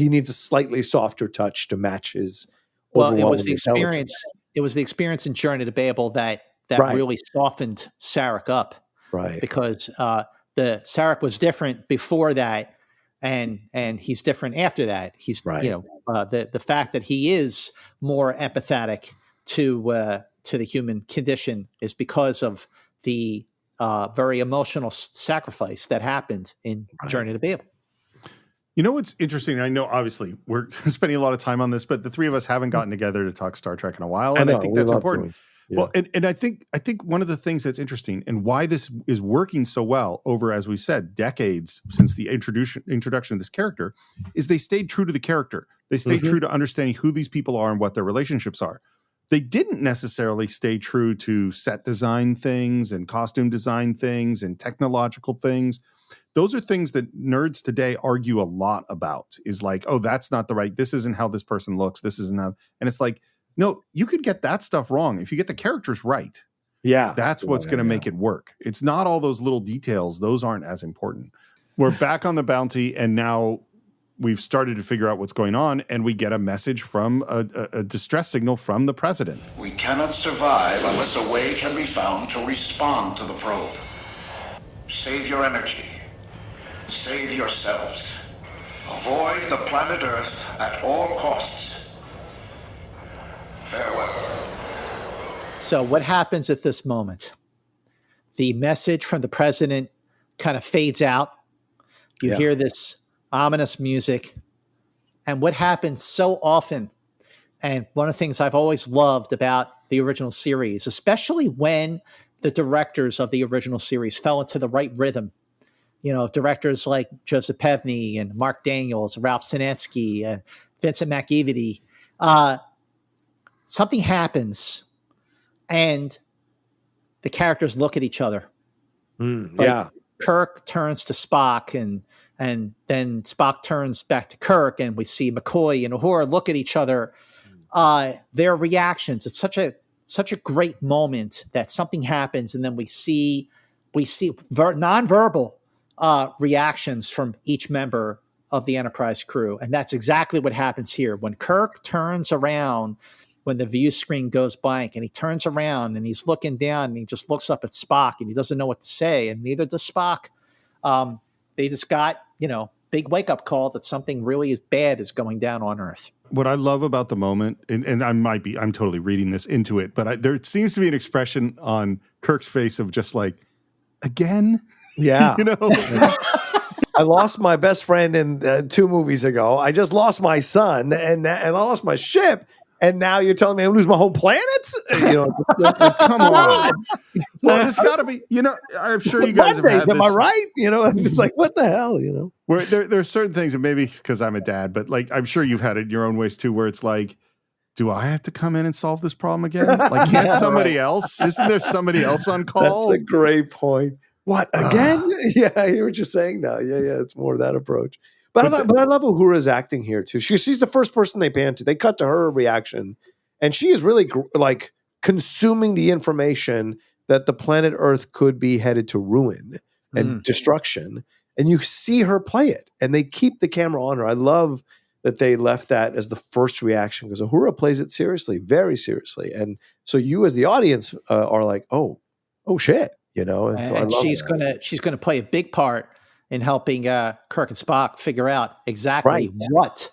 needs a slightly softer touch to match his. Well, it was the experience. It was the experience in Journey to Babel that really softened Sarak up, right? Because the Sarak was different before that, and he's different after that. He's the fact that he is more empathetic to the human condition is because of the very emotional sacrifice that happened in Journey to Babel. You know what's interesting? I know, obviously, we're spending a lot of time on this, but the three of us haven't gotten together to talk Star Trek in a while, and I think that's important. Well, and I think one of the things that's interesting and why this is working so well over, as we said, decades since the introduction of this character, is they stayed true to the character. They stayed true to understanding who these people are and what their relationships are. They didn't necessarily stay true to set design things and costume design things and technological things. Those are things that nerds today argue a lot about, is like, oh, that's not the right, this isn't how this person looks, this isn't how, and it's like, no, you could get that stuff wrong. If you get the characters right, that's what's going to make it work. It's not all those little details. Those aren't as important. We're back on the Bounty, and now we've started to figure out what's going on, and we get a message from a distress signal from the president. We cannot survive unless a way can be found to respond to the probe. Save your energy. Save yourselves. Avoid the planet Earth at all costs. Farewell. So what happens at this moment? The message from the president kind of fades out. You hear this ominous music. And what happens so often, and one of the things I've always loved about the original series, especially when the directors of the original series fell into the right rhythm, you know, directors like Joseph Pevney and Mark Daniels, Ralph Sinetsky, and Vincent McEvedy, something happens and the characters look at each other. Kirk turns to Spock and then Spock turns back to Kirk, and we see McCoy and Uhura look at each other. Their reactions, it's such a great moment that something happens, and then we see we see nonverbal reactions from each member of the Enterprise crew. And that's exactly what happens here. When Kirk turns around, when the view screen goes blank, and he turns around and he's looking down and he just looks up at Spock and he doesn't know what to say, and neither does Spock. They just got, big wake-up call that something really bad is going down on Earth. What I love about the moment, and I'm totally reading this into it, but there seems to be an expression on Kirk's face of just like, again? Yeah. You know? I lost my best friend in 2 movies ago. I just lost my son, and I lost my ship. And now you're telling me I lose my whole planet? Come on. Well, it's got to be, I'm sure you guys have had this. Am I right? I'm just like, what the hell, Where there's certain things, and maybe it's because I'm a dad, but like, I'm sure you've had it in your own ways too, where it's like, do I have to come in and solve this problem again? Like, can't somebody else? Isn't there somebody else on call? That's a great point. What, again? Yeah, I hear what you're saying now. Yeah, it's more of that approach. But I love Uhura's acting here too. She's the first person they pan to. They cut to her reaction, and she is really like consuming the information that the planet Earth could be headed to ruin and destruction. And you see her play it, and they keep the camera on her. I love that they left that as the first reaction because Uhura plays it seriously, very seriously. And so you as the audience are like, oh shit, And so she's gonna play a big part in helping Kirk and Spock figure out exactly what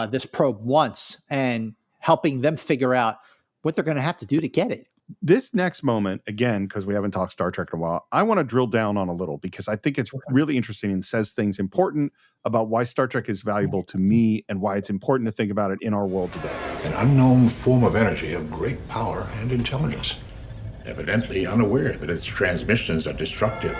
this probe wants and helping them figure out what they're going to have to do to get it. This next moment, again, because we haven't talked Star Trek in a while, I want to drill down on a little because I think it's really interesting and says things important about why Star Trek is valuable to me and why it's important to think about it in our world today. An unknown form of energy of great power and intelligence, evidently unaware that its transmissions are destructive.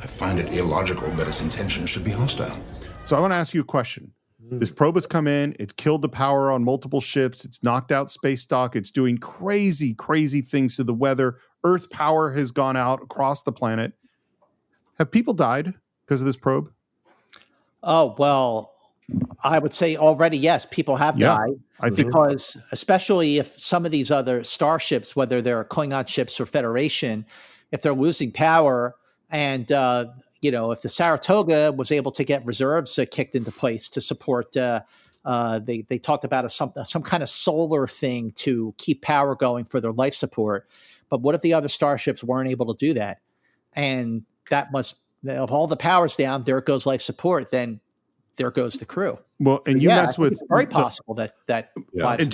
I find it illogical that its intentions should be hostile. So I want to ask you a question. This probe has come in. It's killed the power on multiple ships. It's knocked out space dock. It's doing crazy, crazy things to the weather. Earth power has gone out across the planet. Have people died because of this probe? Oh, well, I would say already, yes, people have died. Because especially if some of these other starships, whether they're Klingon ships or Federation, if they're losing power, and, if the Saratoga was able to get reserves kicked into place to support, they talked about some kind of solar thing to keep power going for their life support. But what if the other starships weren't able to do that? And that if all the power's down, there goes life support, then there goes the crew. Well, and mess with... It's very possible that lives and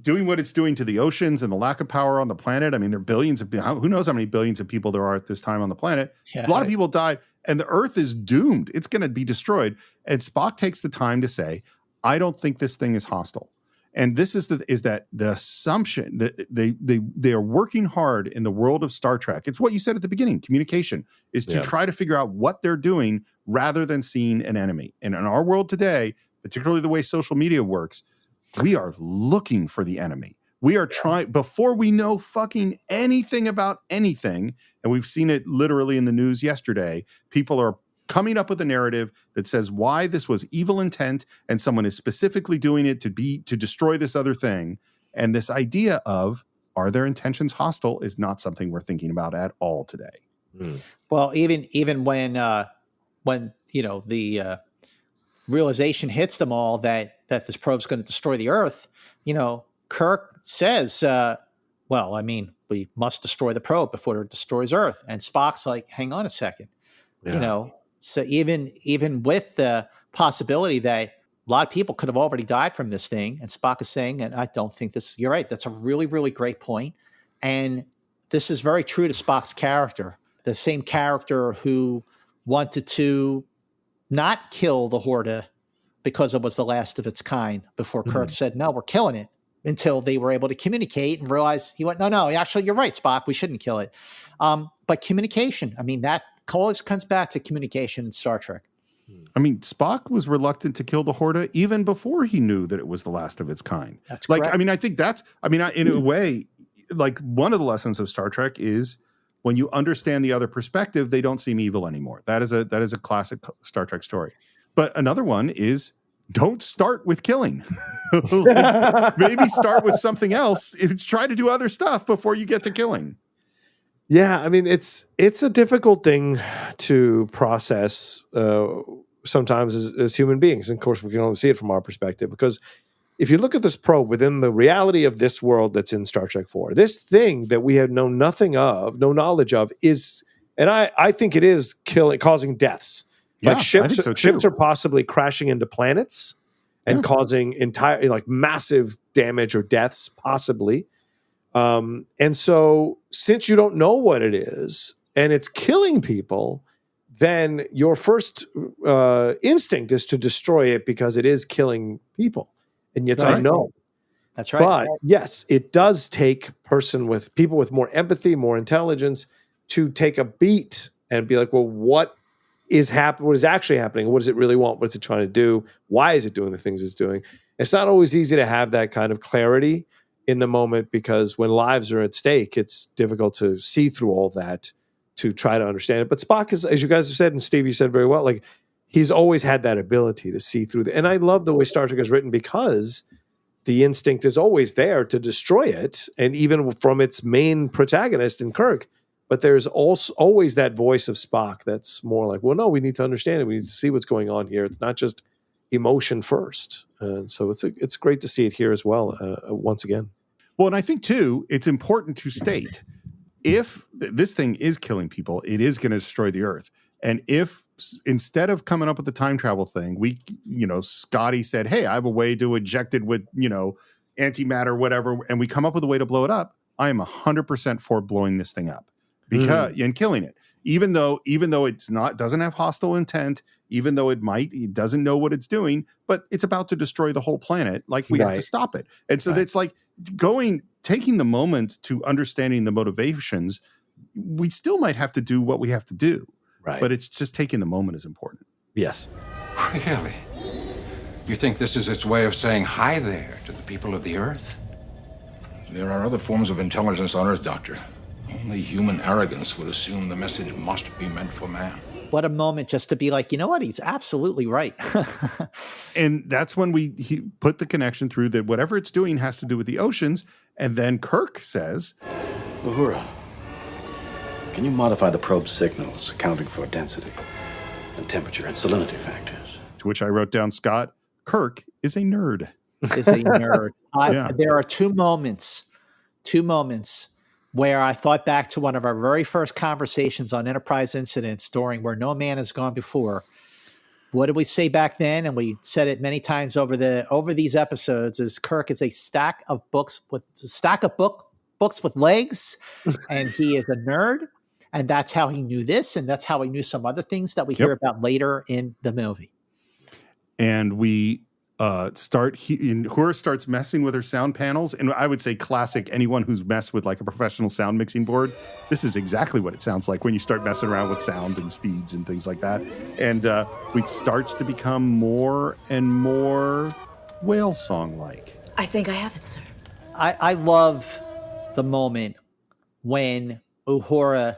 doing what it's doing to the oceans and the lack of power on the planet. I mean, there are billions of, who knows how many billions of people there are at this time on the planet. A lot of people died, and the Earth is doomed. It's going to be destroyed. And Spock takes the time to say, I don't think this thing is hostile. And this is the assumption that they are working hard in the world of Star Trek. It's what you said at the beginning. Communication is to try to figure out what they're doing rather than seeing an enemy. And in our world today, particularly the way social media works, we are looking for the enemy. We are trying, before we know fucking anything about anything, and we've seen it literally in the news yesterday, people are coming up with a narrative that says why this was evil intent and someone is specifically doing it to destroy this other thing. And this idea of, are their intentions hostile, is not something we're thinking about at all today. Well, even when the realization hits them all that this probe's going to destroy the Earth, Kirk says, we must destroy the probe before it destroys Earth. And Spock's like, hang on a second. So even with the possibility that a lot of people could have already died from this thing, and Spock is saying, and I don't think this, you're right, that's a really, really great point. And this is very true to Spock's character, the same character who wanted to not kill the Horta because it was the last of its kind before Kirk said, no, we're killing it, until they were able to communicate and realize he went, no, actually, you're right, Spock, we shouldn't kill it. But communication, that always comes back to communication in Star Trek. Spock was reluctant to kill the Horta even before he knew that it was the last of its kind. That's correct. I think that's, in a way, like one of the lessons of Star Trek is when you understand the other perspective, they don't seem evil anymore. That is a classic Star Trek story. But another one is, don't start with killing. Maybe start with something else. Try to do other stuff before you get to killing. Yeah, I mean it's a difficult thing to process sometimes as human beings. And of course, we can only see it from our perspective because if you look at this probe within the reality of this world that's in Star Trek 4, this thing that we have known nothing of, no knowledge of, is, and I think it is causing deaths. Yeah, Like I ships, think so ships too. are possibly crashing into planets and causing entire like massive damage or deaths, possibly. And so, since you don't know what it is and it's killing people, then your first instinct is to destroy it because it is killing people, and it's Right. unknown. That's right. But yes, it does take people with more empathy, more intelligence, to take a beat and be like, well, what is actually happening? What does it really want? What's it trying to do? Why is it doing the things it's doing? It's not always easy to have that kind of clarity in the moment because when lives are at stake, it's difficult to see through all that to try to understand it. But Spock is, as you guys have said, and Steve, you said very well, like he's always had that ability to see through. And I love the way Star Trek is written because the instinct is always there to destroy it, and even from its main protagonist in Kirk. But there's also always that voice of Spock that's more like, well, no, we need to understand it. We need to see what's going on here. It's not just emotion first. And so it's great to see it here as well, once again. Well, and I think too, it's important to state if this thing is killing people, it is going to destroy the Earth. And if instead of coming up with the time travel thing, Scotty said, hey, I have a way to inject it with, antimatter, whatever, and we come up with a way to blow it up, I am 100% for blowing this thing up and killing it. Even though doesn't have hostile intent, even though it doesn't know what it's doing, but it's about to destroy the whole planet. Like we have to stop it. And so it's like taking the moment to understanding the motivations. We still might have to do what we have to do. Right. But it's just taking the moment is important. Yes. Really? You think this is its way of saying hi there to the people of the Earth? There are other forms of intelligence on Earth, Doctor. Only human arrogance would assume the message must be meant for man. What a moment just to be like, you know what? He's absolutely right. And that's when he put the connection through that whatever it's doing has to do with the oceans. And then Kirk says, Uhura, can you modify the probe signals, accounting for density and temperature and salinity factors? To which I wrote down, Scott, Kirk is a nerd. Is a nerd. Yeah. There are two moments where I thought back to one of our very first conversations on Enterprise incidents during Where No Man Has Gone Before. What did we say back then? And we said it many times over these episodes is Kirk is a stack of books with legs, and he is a nerd. And that's how he knew this, and that's how he knew some other things that we hear about later in the movie. And we Uhura starts messing with her sound panels, and I would say classic. Anyone who's messed with like a professional sound mixing board, this is exactly what it sounds like when you start messing around with sound and speeds and things like that. And it starts to become more and more whale song like. I think I have it, sir. I love the moment when Uhura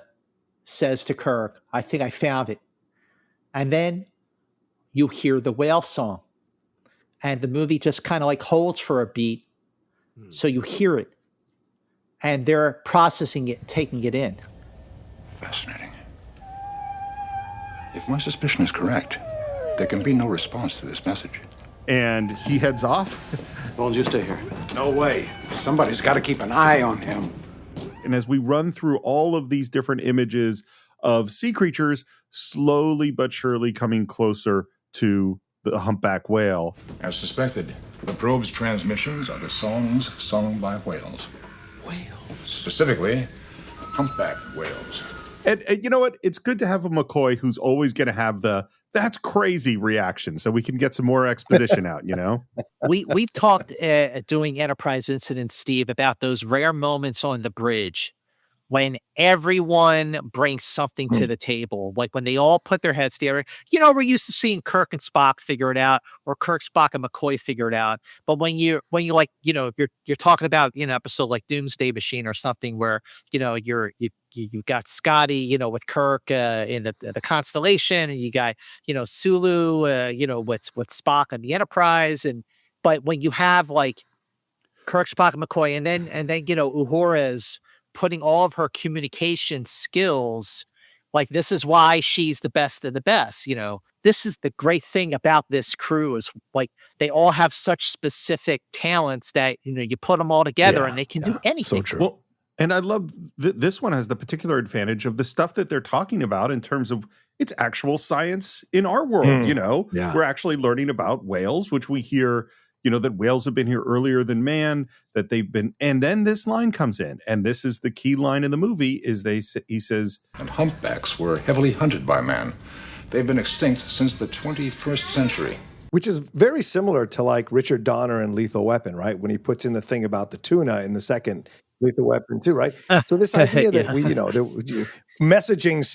says to Kirk, I think I found it. And then you hear the whale song. And the movie just kind of like holds for a beat. So you hear it. And they're processing it, taking it in. Fascinating. If my suspicion is correct, there can be no response to this message. And he heads off. Bones, you stay here. No way. Somebody's got to keep an eye on him. And as we run through all of these different images of sea creatures, slowly but surely coming closer to the humpback whale. As suspected, the probe's transmissions are the songs sung by whales. Whales? Specifically, humpback whales. And you know what? It's good to have a McCoy who's always going to have the "that's crazy" reaction, so we can get some more exposition out. We've talked doing Enterprise incidents, Steve, about those rare moments on the bridge when everyone brings something to the table, like when they all put their heads together. We're used to seeing Kirk and Spock figure it out, or Kirk, Spock, and McCoy figure it out. But when you're talking about an episode like Doomsday Machine or something where you got Scotty, with Kirk in the Constellation, and you got Sulu, with Spock on the Enterprise, but when you have like Kirk, Spock, and McCoy, and then Uhura's putting all of her communication skills, like this is why she's the best of the best. This is the great thing about this crew is like they all have such specific talents that you put them all together and they can do anything. So true. Well, and I love this one has the particular advantage of the stuff that they're talking about in terms of it's actual science in our world. Yeah. We're actually learning about whales, which we hear, that whales have been here earlier than man, that they've been, and then this line comes in, and this is the key line in the movie is he says, And humpbacks were heavily hunted by man. They've been extinct since the 21st century. Which is very similar to like Richard Donner in Lethal Weapon, right? When he puts in the thing about the tuna in the second Lethal Weapon too, right? So this idea that messaging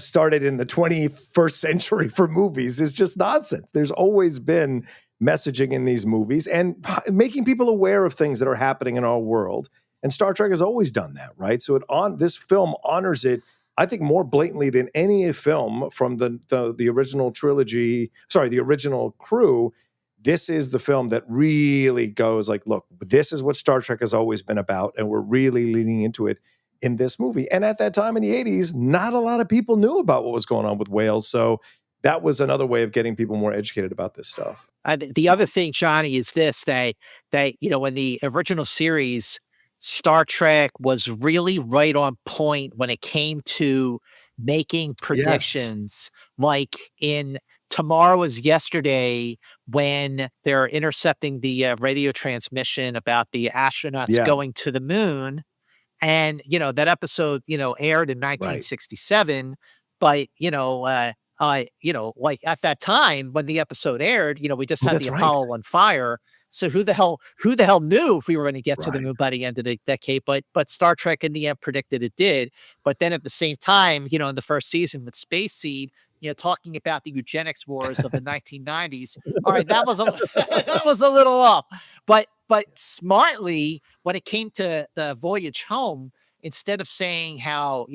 started in the 21st century for movies is just nonsense. There's always been messaging in these movies and making people aware of things that are happening in our world. And Star Trek has always done that, right? So this film honors it, I think, more blatantly than any film from the original trilogy. Sorry, the original crew. This is the film that really goes like, look, this is what Star Trek has always been about, and we're really leaning into it in this movie. And at that time in the 80s, not a lot of people knew about what was going on with whales. So that was another way of getting people more educated about this stuff. The other thing, Johnny, is this, that in the original series, Star Trek was really right on point when it came to making predictions. Like in Tomorrow Is Yesterday, when they're intercepting the radio transmission about the astronauts going to the moon. And, that episode, aired in 1967. But, like at that time when the episode aired, we just had the Apollo on fire. So who the hell knew if we were going to get to the moon by the end of the decade? But Star Trek in the end predicted it did. But then at the same time, in the first season with Space Seed, talking about the eugenics wars of the 1990s. All right, that was a little off. But smartly, when it came to the Voyage Home, instead of saying how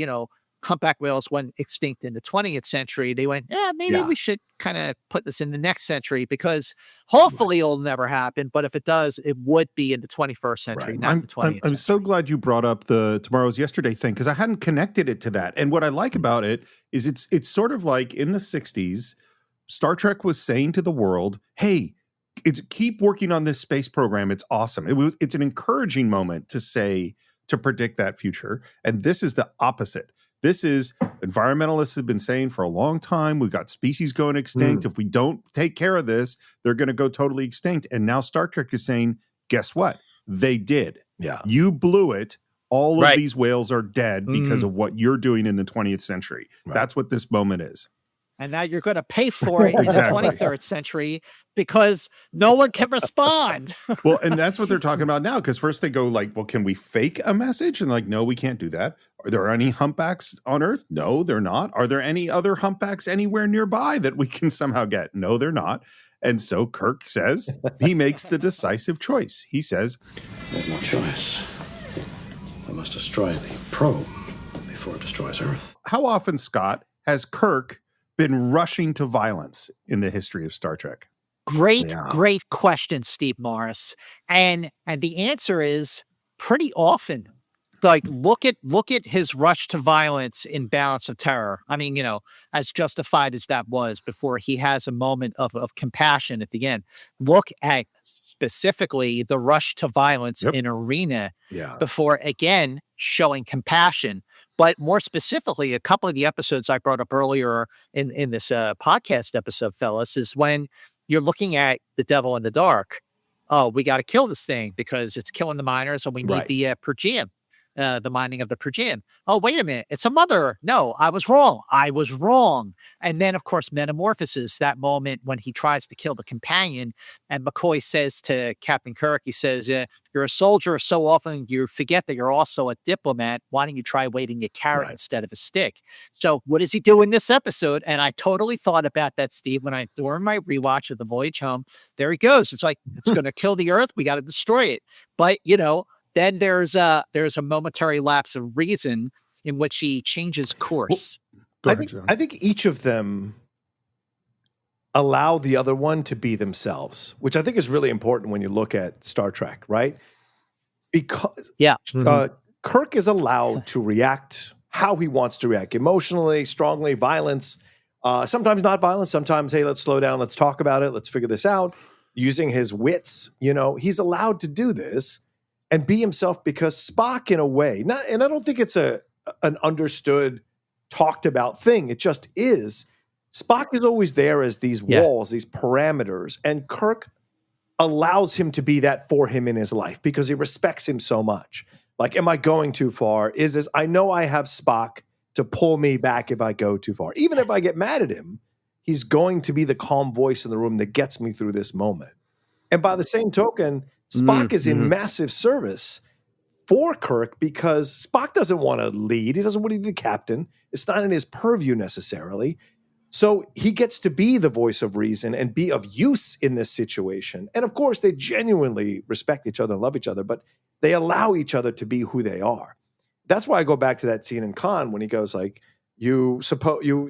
humpback whales went extinct in the 20th century, they went, maybe we should kind of put this in the next century because hopefully it'll never happen. But if it does, it would be in the 21st century, not the 20th century. I'm so glad you brought up the Tomorrow's Yesterday thing because I hadn't connected it to that. And what I like about it is it's sort of like in the 60s, Star Trek was saying to the world, hey, keep working on this space program. It's awesome. It's an encouraging moment to predict that future. And this is the opposite. This is environmentalists have been saying for a long time, we've got species going extinct. If we don't take care of this, they're going to go totally extinct. And now Star Trek is saying, guess what? They did. Yeah. You blew it. All of these whales are dead because of what you're doing in the 20th century. Right. That's what this moment is. And now you're going to pay for it in the 23rd century because no one can respond. Well, and that's what they're talking about now. Because first they go like, well, can we fake a message? And like, no, we can't do that. Are there any humpbacks on Earth? No, they're not. Are there any other humpbacks anywhere nearby that we can somehow get? No, they're not. And so Kirk says, he makes the decisive choice. He says, I have no choice. I must destroy the probe before it destroys Earth. How often, Scott, has Kirk been rushing to violence in the history of Star Trek? Great question, Steve Morris. And the answer is pretty often. Like look at his rush to violence in Balance of Terror. I mean, as justified as that was before he has a moment of compassion at the end. Look at specifically the rush to violence in Arena before again showing compassion. But more specifically, a couple of the episodes I brought up earlier in this podcast episode, fellas, is when you're looking at The Devil in the Dark. Oh, we got to kill this thing because it's killing the miners and we need the per diem. The mining of the per diem. Oh, wait a minute. It's a mother. No, I was wrong. And then, of course, Metamorphosis, that moment when he tries to kill the companion. And McCoy says to Captain Kirk, he says, you're a soldier so often you forget that you're also a diplomat. Why don't you try waving a carrot instead of a stick? So what does he do in this episode? And I totally thought about that, Steve, during my rewatch of The Voyage Home. There he goes. It's like, it's going to kill the Earth. We got to destroy it. But, then there's a momentary lapse of reason in which he changes course. Well, I think each of them allow the other one to be themselves, which I think is really important when you look at Star Trek, right? Because Kirk is allowed to react how he wants to react, emotionally, strongly, violence, sometimes not violence, sometimes, hey, let's slow down, let's talk about it, let's figure this out, using his wits. He's allowed to do this and be himself because Spock, in a way, and I don't think it's an understood, talked about thing. It just is. Spock is always there as these walls, these parameters, and Kirk allows him to be that for him in his life because he respects him so much. Like, am I going too far? I know I have Spock to pull me back if I go too far. Even if I get mad at him, he's going to be the calm voice in the room that gets me through this moment. And by the same token, Spock is in massive service for Kirk because Spock doesn't want to lead. He doesn't want to be the captain. It's not in his purview necessarily. So he gets to be the voice of reason and be of use in this situation. And of course, they genuinely respect each other and love each other, but they allow each other to be who they are. That's why I go back to that scene in Khan when he goes like, you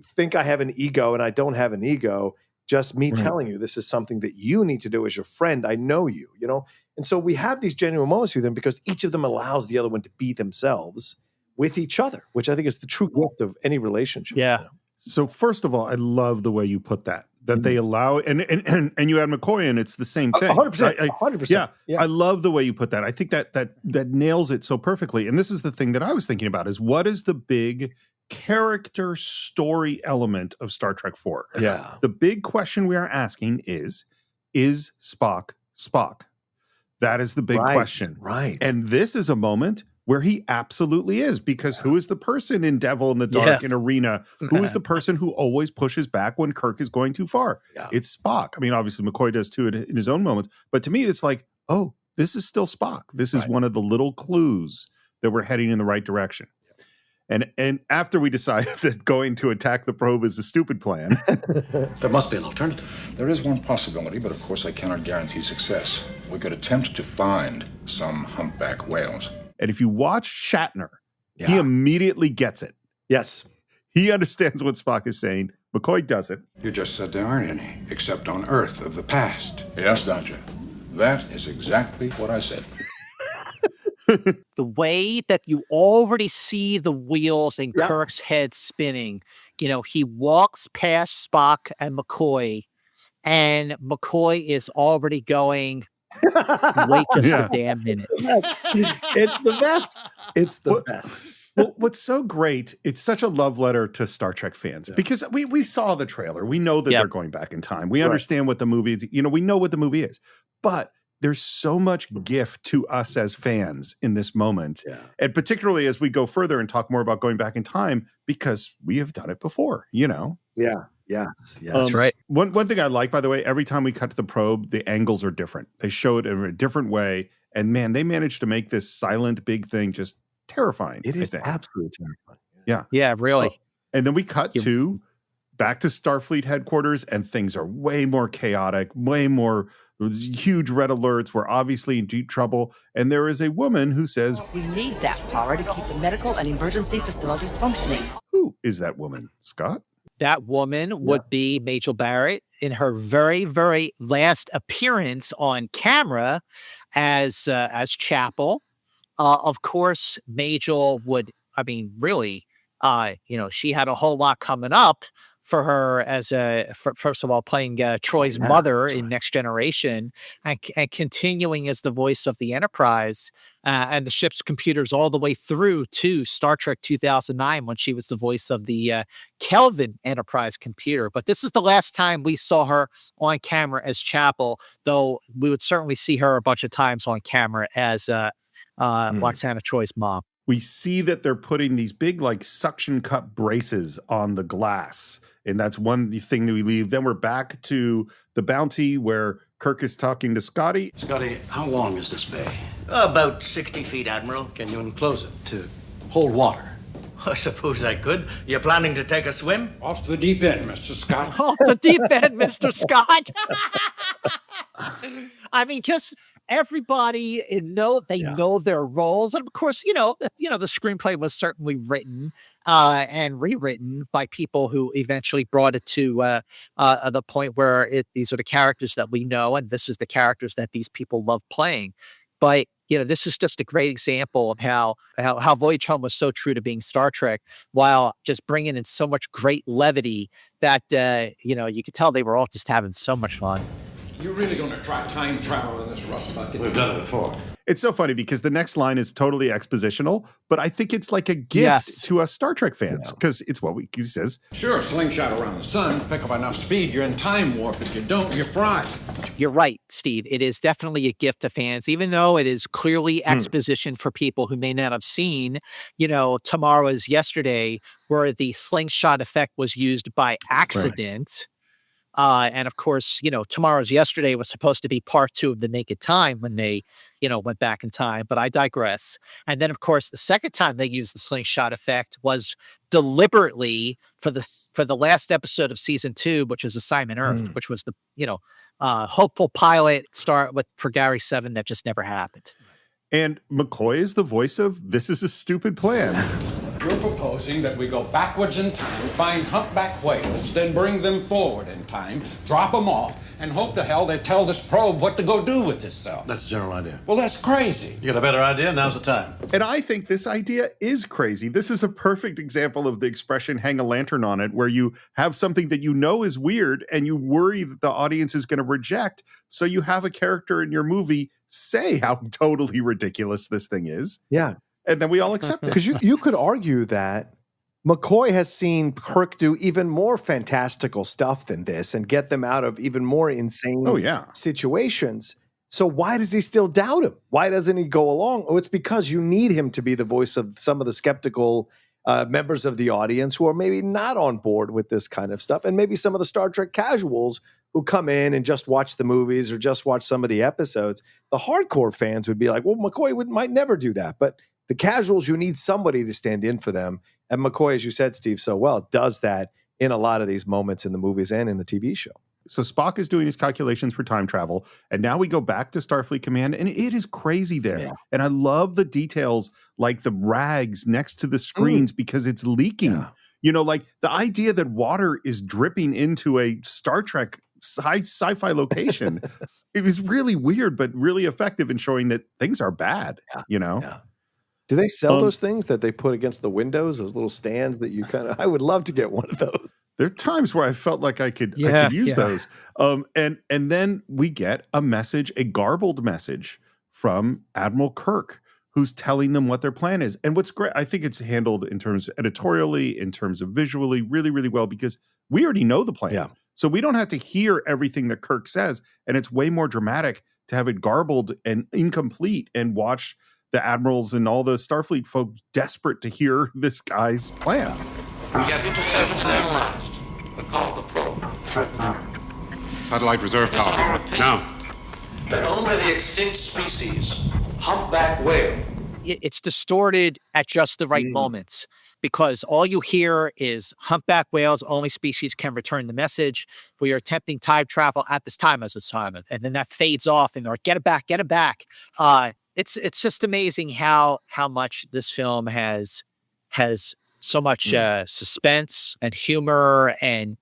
think I have an ego and I don't have an ego. Just me telling you this is something that you need to do as your friend. I know you, And so we have these genuine moments with them because each of them allows the other one to be themselves with each other, which I think is the true gift of any relationship. Yeah. So first of all, I love the way you put that they allow, and you add McCoy in, it's the same thing. 100%. 100%. Yeah. I love the way you put that. I think that nails it so perfectly. And this is the thing that I was thinking about is what is the big character story element of Star Trek 4? Yeah. The big question we are asking is Spock Spock? That is the big question. Right. And this is a moment where he absolutely is, because who is the person in Devil in the Dark in Arena? Who is the person who always pushes back when Kirk is going too far? Yeah. It's Spock. I mean, obviously McCoy does too in his own moments, but to me, it's like, oh, this is still Spock. This is one of the little clues that we're heading in the right direction. And after we decide that going to attack the probe is a stupid plan. There must be an alternative. There is one possibility, but of course I cannot guarantee success. We could attempt to find some humpback whales. And if you watch Shatner, he immediately gets it. Yes. He understands what Spock is saying. McCoy doesn't. You just said there aren't any, except on Earth of the past. Yes, Doctor. That is exactly what I said. The way that you already see the wheels in Kirk's head spinning, he walks past Spock and McCoy, and McCoy is already going, wait just a damn minute. It's the best. It's the best. Well, what's so great, it's such a love letter to Star Trek fans, because we saw the trailer. We know that they're going back in time. We understand what the movie is. We know what the movie is. But there's so much gift to us as fans in this moment. Yeah. And particularly as we go further and talk more about going back in time, because we have done it before, Yeah. Yes. That's right. One thing I like, by the way, every time we cut to the probe, the angles are different. They show it in a different way. And man, they managed to make this silent big thing just terrifying. It is absolutely terrifying. Yeah. Yeah, really. And then we cut to back to Starfleet headquarters, and things are way more chaotic, way more huge red alerts. We're obviously in deep trouble. And there is a woman who says, we need that power to keep the medical and emergency facilities functioning. Who is that woman, Scott? That woman would be Majel Barrett in her very, very last appearance on camera as Chapel. Of course, Majel would, really, she had a whole lot coming up for her as first of all, playing Troy's mother in Next Generation, and continuing as the voice of the Enterprise and the ship's computers all the way through to Star Trek 2009, when she was the voice of the Kelvin Enterprise computer. But this is the last time we saw her on camera as Chapel, though we would certainly see her a bunch of times on camera as Lwaxana Troy's mom. We see that they're putting these big, suction cup braces on the glass. And that's one thing that we leave. Then we're back to the Bounty, where Kirk is talking to Scotty. Scotty, how long is this bay? About 60 feet, Admiral. Can you enclose it to hold water? I suppose I could. You're planning to take a swim? Off the deep end, Mr. Scott. Off the deep end, Mr. Scott. Just everybody know their roles, and of course, the screenplay was certainly written and rewritten by people who eventually brought it to the point where these are the characters that we know, and this is the characters that these people love playing. But, this is just a great example of how Voyage Home was so true to being Star Trek, while just bringing in so much great levity that, you could tell they were all just having so much fun. You're really going to try time travel in this rust bucket? We've done it before. It's so funny because the next line is totally expositional, but I think it's like a gift Yes. to us Star Trek fans because it's what he says. Sure, slingshot around the sun, pick up enough speed, you're in time warp. If you don't, you're fried. You're right, Steve. It is definitely a gift to fans, even though it is clearly exposition for people who may not have seen, Tomorrow is Yesterday, where the slingshot effect was used by accident. And of course, Tomorrow's Yesterday was supposed to be part 2 of The Naked Time when they, went back in time, but I digress. And then, of course, the second time they used the slingshot effect was deliberately for the last episode of season 2, which is Assignment Earth, which was the, hopeful pilot start for Gary 7 that just never happened. And McCoy is the voice of "This is a stupid plan." You're proposing that we go backwards in time, find humpback whales, then bring them forward in time, drop them off, and hope to hell they tell this probe what to go do with itself. That's the general idea. Well, that's crazy. You got a better idea? Now's the time. And I think this idea is crazy. This is a perfect example of the expression "hang a lantern on it," where you have something that is weird and you worry that the audience is going to reject. So you have a character in your movie say how totally ridiculous this thing is. Yeah. And then we all accept it. Because you could argue that McCoy has seen Kirk do even more fantastical stuff than this and get them out of even more insane situations. So why does he still doubt him? Why doesn't he go along? Oh, it's because you need him to be the voice of some of the skeptical members of the audience who are maybe not on board with this kind of stuff. And maybe some of the Star Trek casuals who come in and just watch the movies or just watch some of the episodes. The hardcore fans would be like, well, McCoy might never do that. But the casuals, you need somebody to stand in for them. And McCoy, as you said, Steve, so well, does that in a lot of these moments in the movies and in the TV show. So Spock is doing his calculations for time travel. And now we go back to Starfleet Command, and it is crazy there. Yeah. And I love the details, like the rags next to the screens because it's leaking. Yeah. Like the idea that water is dripping into a Star Trek sci-fi location. It was really weird, but really effective in showing that things are bad, Yeah. Do they sell those things that they put against the windows, those little stands that you I would love to get one of those. There are times where I felt like I could use those. And then we get a message, a garbled message from Admiral Kirk, who's telling them what their plan is. And what's great, I think it's handled in terms of editorially, in terms of visually, really, really well, because we already know the plan. Yeah. So we don't have to hear everything that Kirk says. And it's way more dramatic to have it garbled and incomplete and watch the admirals and all the Starfleet folk desperate to hear this guy's plan. We have intercepted at last. Recall the probe. Satellite reserve power. Now. But only the extinct species, humpback whale. It's distorted at just the right moments because all you hear is humpback whales, only species can return the message. We are attempting time travel at this time as a time. And then that fades off and they're like, get it back, get it back. It's just amazing how much this film has so much suspense and humor. And,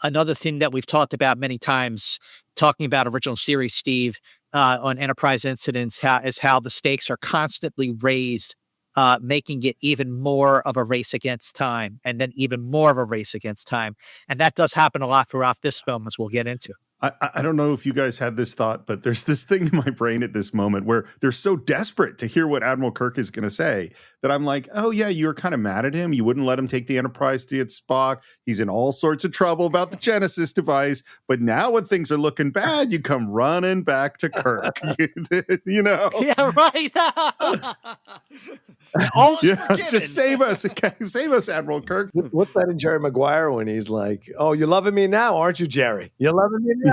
another thing that we've talked about many times, talking about original series, Steve, on Enterprise incidents, is how the stakes are constantly raised, making it even more of a race against time and then even more of a race against time. And that does happen a lot throughout this film, as we'll get into. I don't know if you guys had this thought, but there's this thing in my brain at this moment where they're so desperate to hear what Admiral Kirk is going to say that I'm like, oh yeah, you were kind of mad at him. You wouldn't let him take the Enterprise to get Spock. He's in all sorts of trouble about the Genesis device. But now when things are looking bad, you come running back to Kirk. Yeah, right. Just save us, Admiral Kirk. What's that in Jerry Maguire when he's like, oh, you're loving me now, aren't you, Jerry? You're loving me now.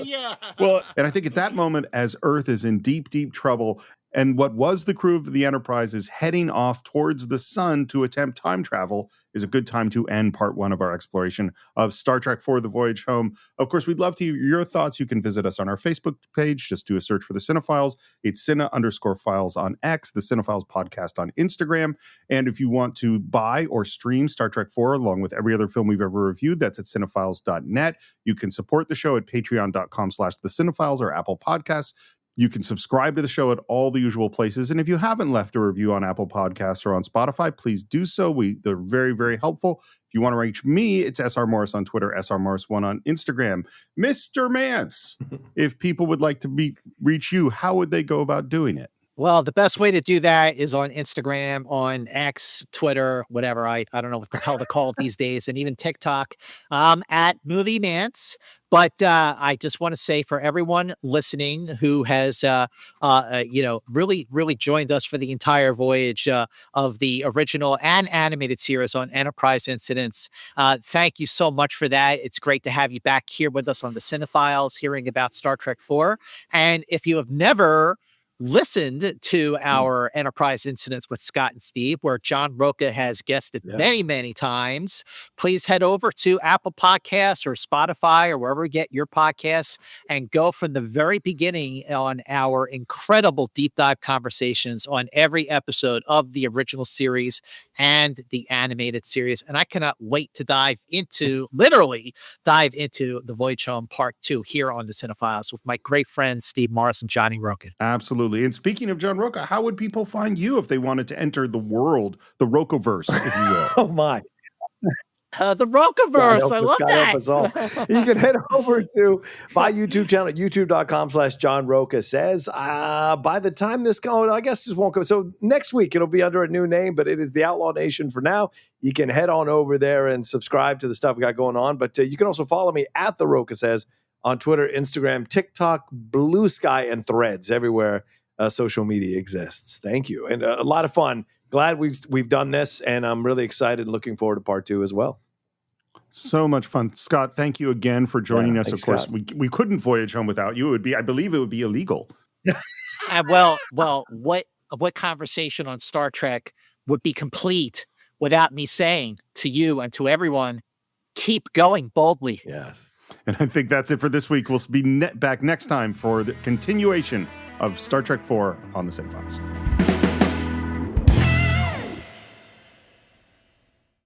Yeah. Well, and I think at that moment, as Earth is in deep, deep trouble, and what was the crew of the Enterprise is heading off towards the sun to attempt time travel, is a good time to end part one of our exploration of Star Trek IV: The Voyage Home. Of course, we'd love to hear your thoughts. You can visit us on our Facebook page. Just do a search for the Cine-Files. It's Cine_Files on X, the Cine-Files podcast on Instagram. And if you want to buy or stream Star Trek IV along with every other film we've ever reviewed, that's at cinephiles.net. You can support the show at patreon.com/the Cine-Files or Apple Podcasts. You can subscribe to the show at all the usual places. And if you haven't left a review on Apple Podcasts or on Spotify, please do so. They're very, very helpful. If you want to reach me, it's SR Morris on Twitter, SR Morris1 on Instagram. Mr. Mantz, if people would like to reach you, how would they go about doing it? Well, the best way to do that is on Instagram, on X, Twitter, whatever. I don't know what the hell to call it these days, and even TikTok, at Movie Mantz. But I just want to say for everyone listening who has, really, really joined us for the entire voyage of the original and animated series on Enterprise Incidents, thank you so much for that. It's great to have you back here with us on the Cine-Files, hearing about Star Trek IV. And if you have never listened to our Enterprise Incidents with Scott and Steve, where John Rocha has guested many, many times, please head over to Apple Podcasts or Spotify or wherever you get your podcasts and go from the very beginning on our incredible deep dive conversations on every episode of the original series and the animated series. And I cannot wait to literally dive into the Voyage Home Part 2 here on the Cine-Files with my great friends, Steve Morris and Johnny Rocha. Absolutely. And speaking of John Rocha, how would people find you if they wanted to enter the world, the Rocha-verse, if you will? Oh, my. The Rocha-verse. I love that. You can head over to my YouTube channel at youtube.com/John Rocha Says. By the time this goes, I guess this won't go. So next week, it'll be under a new name, but it is the Outlaw Nation for now. You can head on over there and subscribe to the stuff we got going on. But you can also follow me at The Rocha Says on Twitter, Instagram, TikTok, Blue Sky, and Threads, everywhere social media exists. Thank you. And a lot of fun. Glad we've done this, and I'm really excited and looking forward to part 2 as well. So much fun. Scott, thank you again for joining us. Thanks, of course, Scott. we couldn't voyage home without you. I believe it would be illegal. Well, what conversation on Star Trek would be complete without me saying to you and to everyone, keep going boldly. Yes. And I think that's it for this week. We'll be back next time for the continuation of Star Trek IV on the Cine-Files.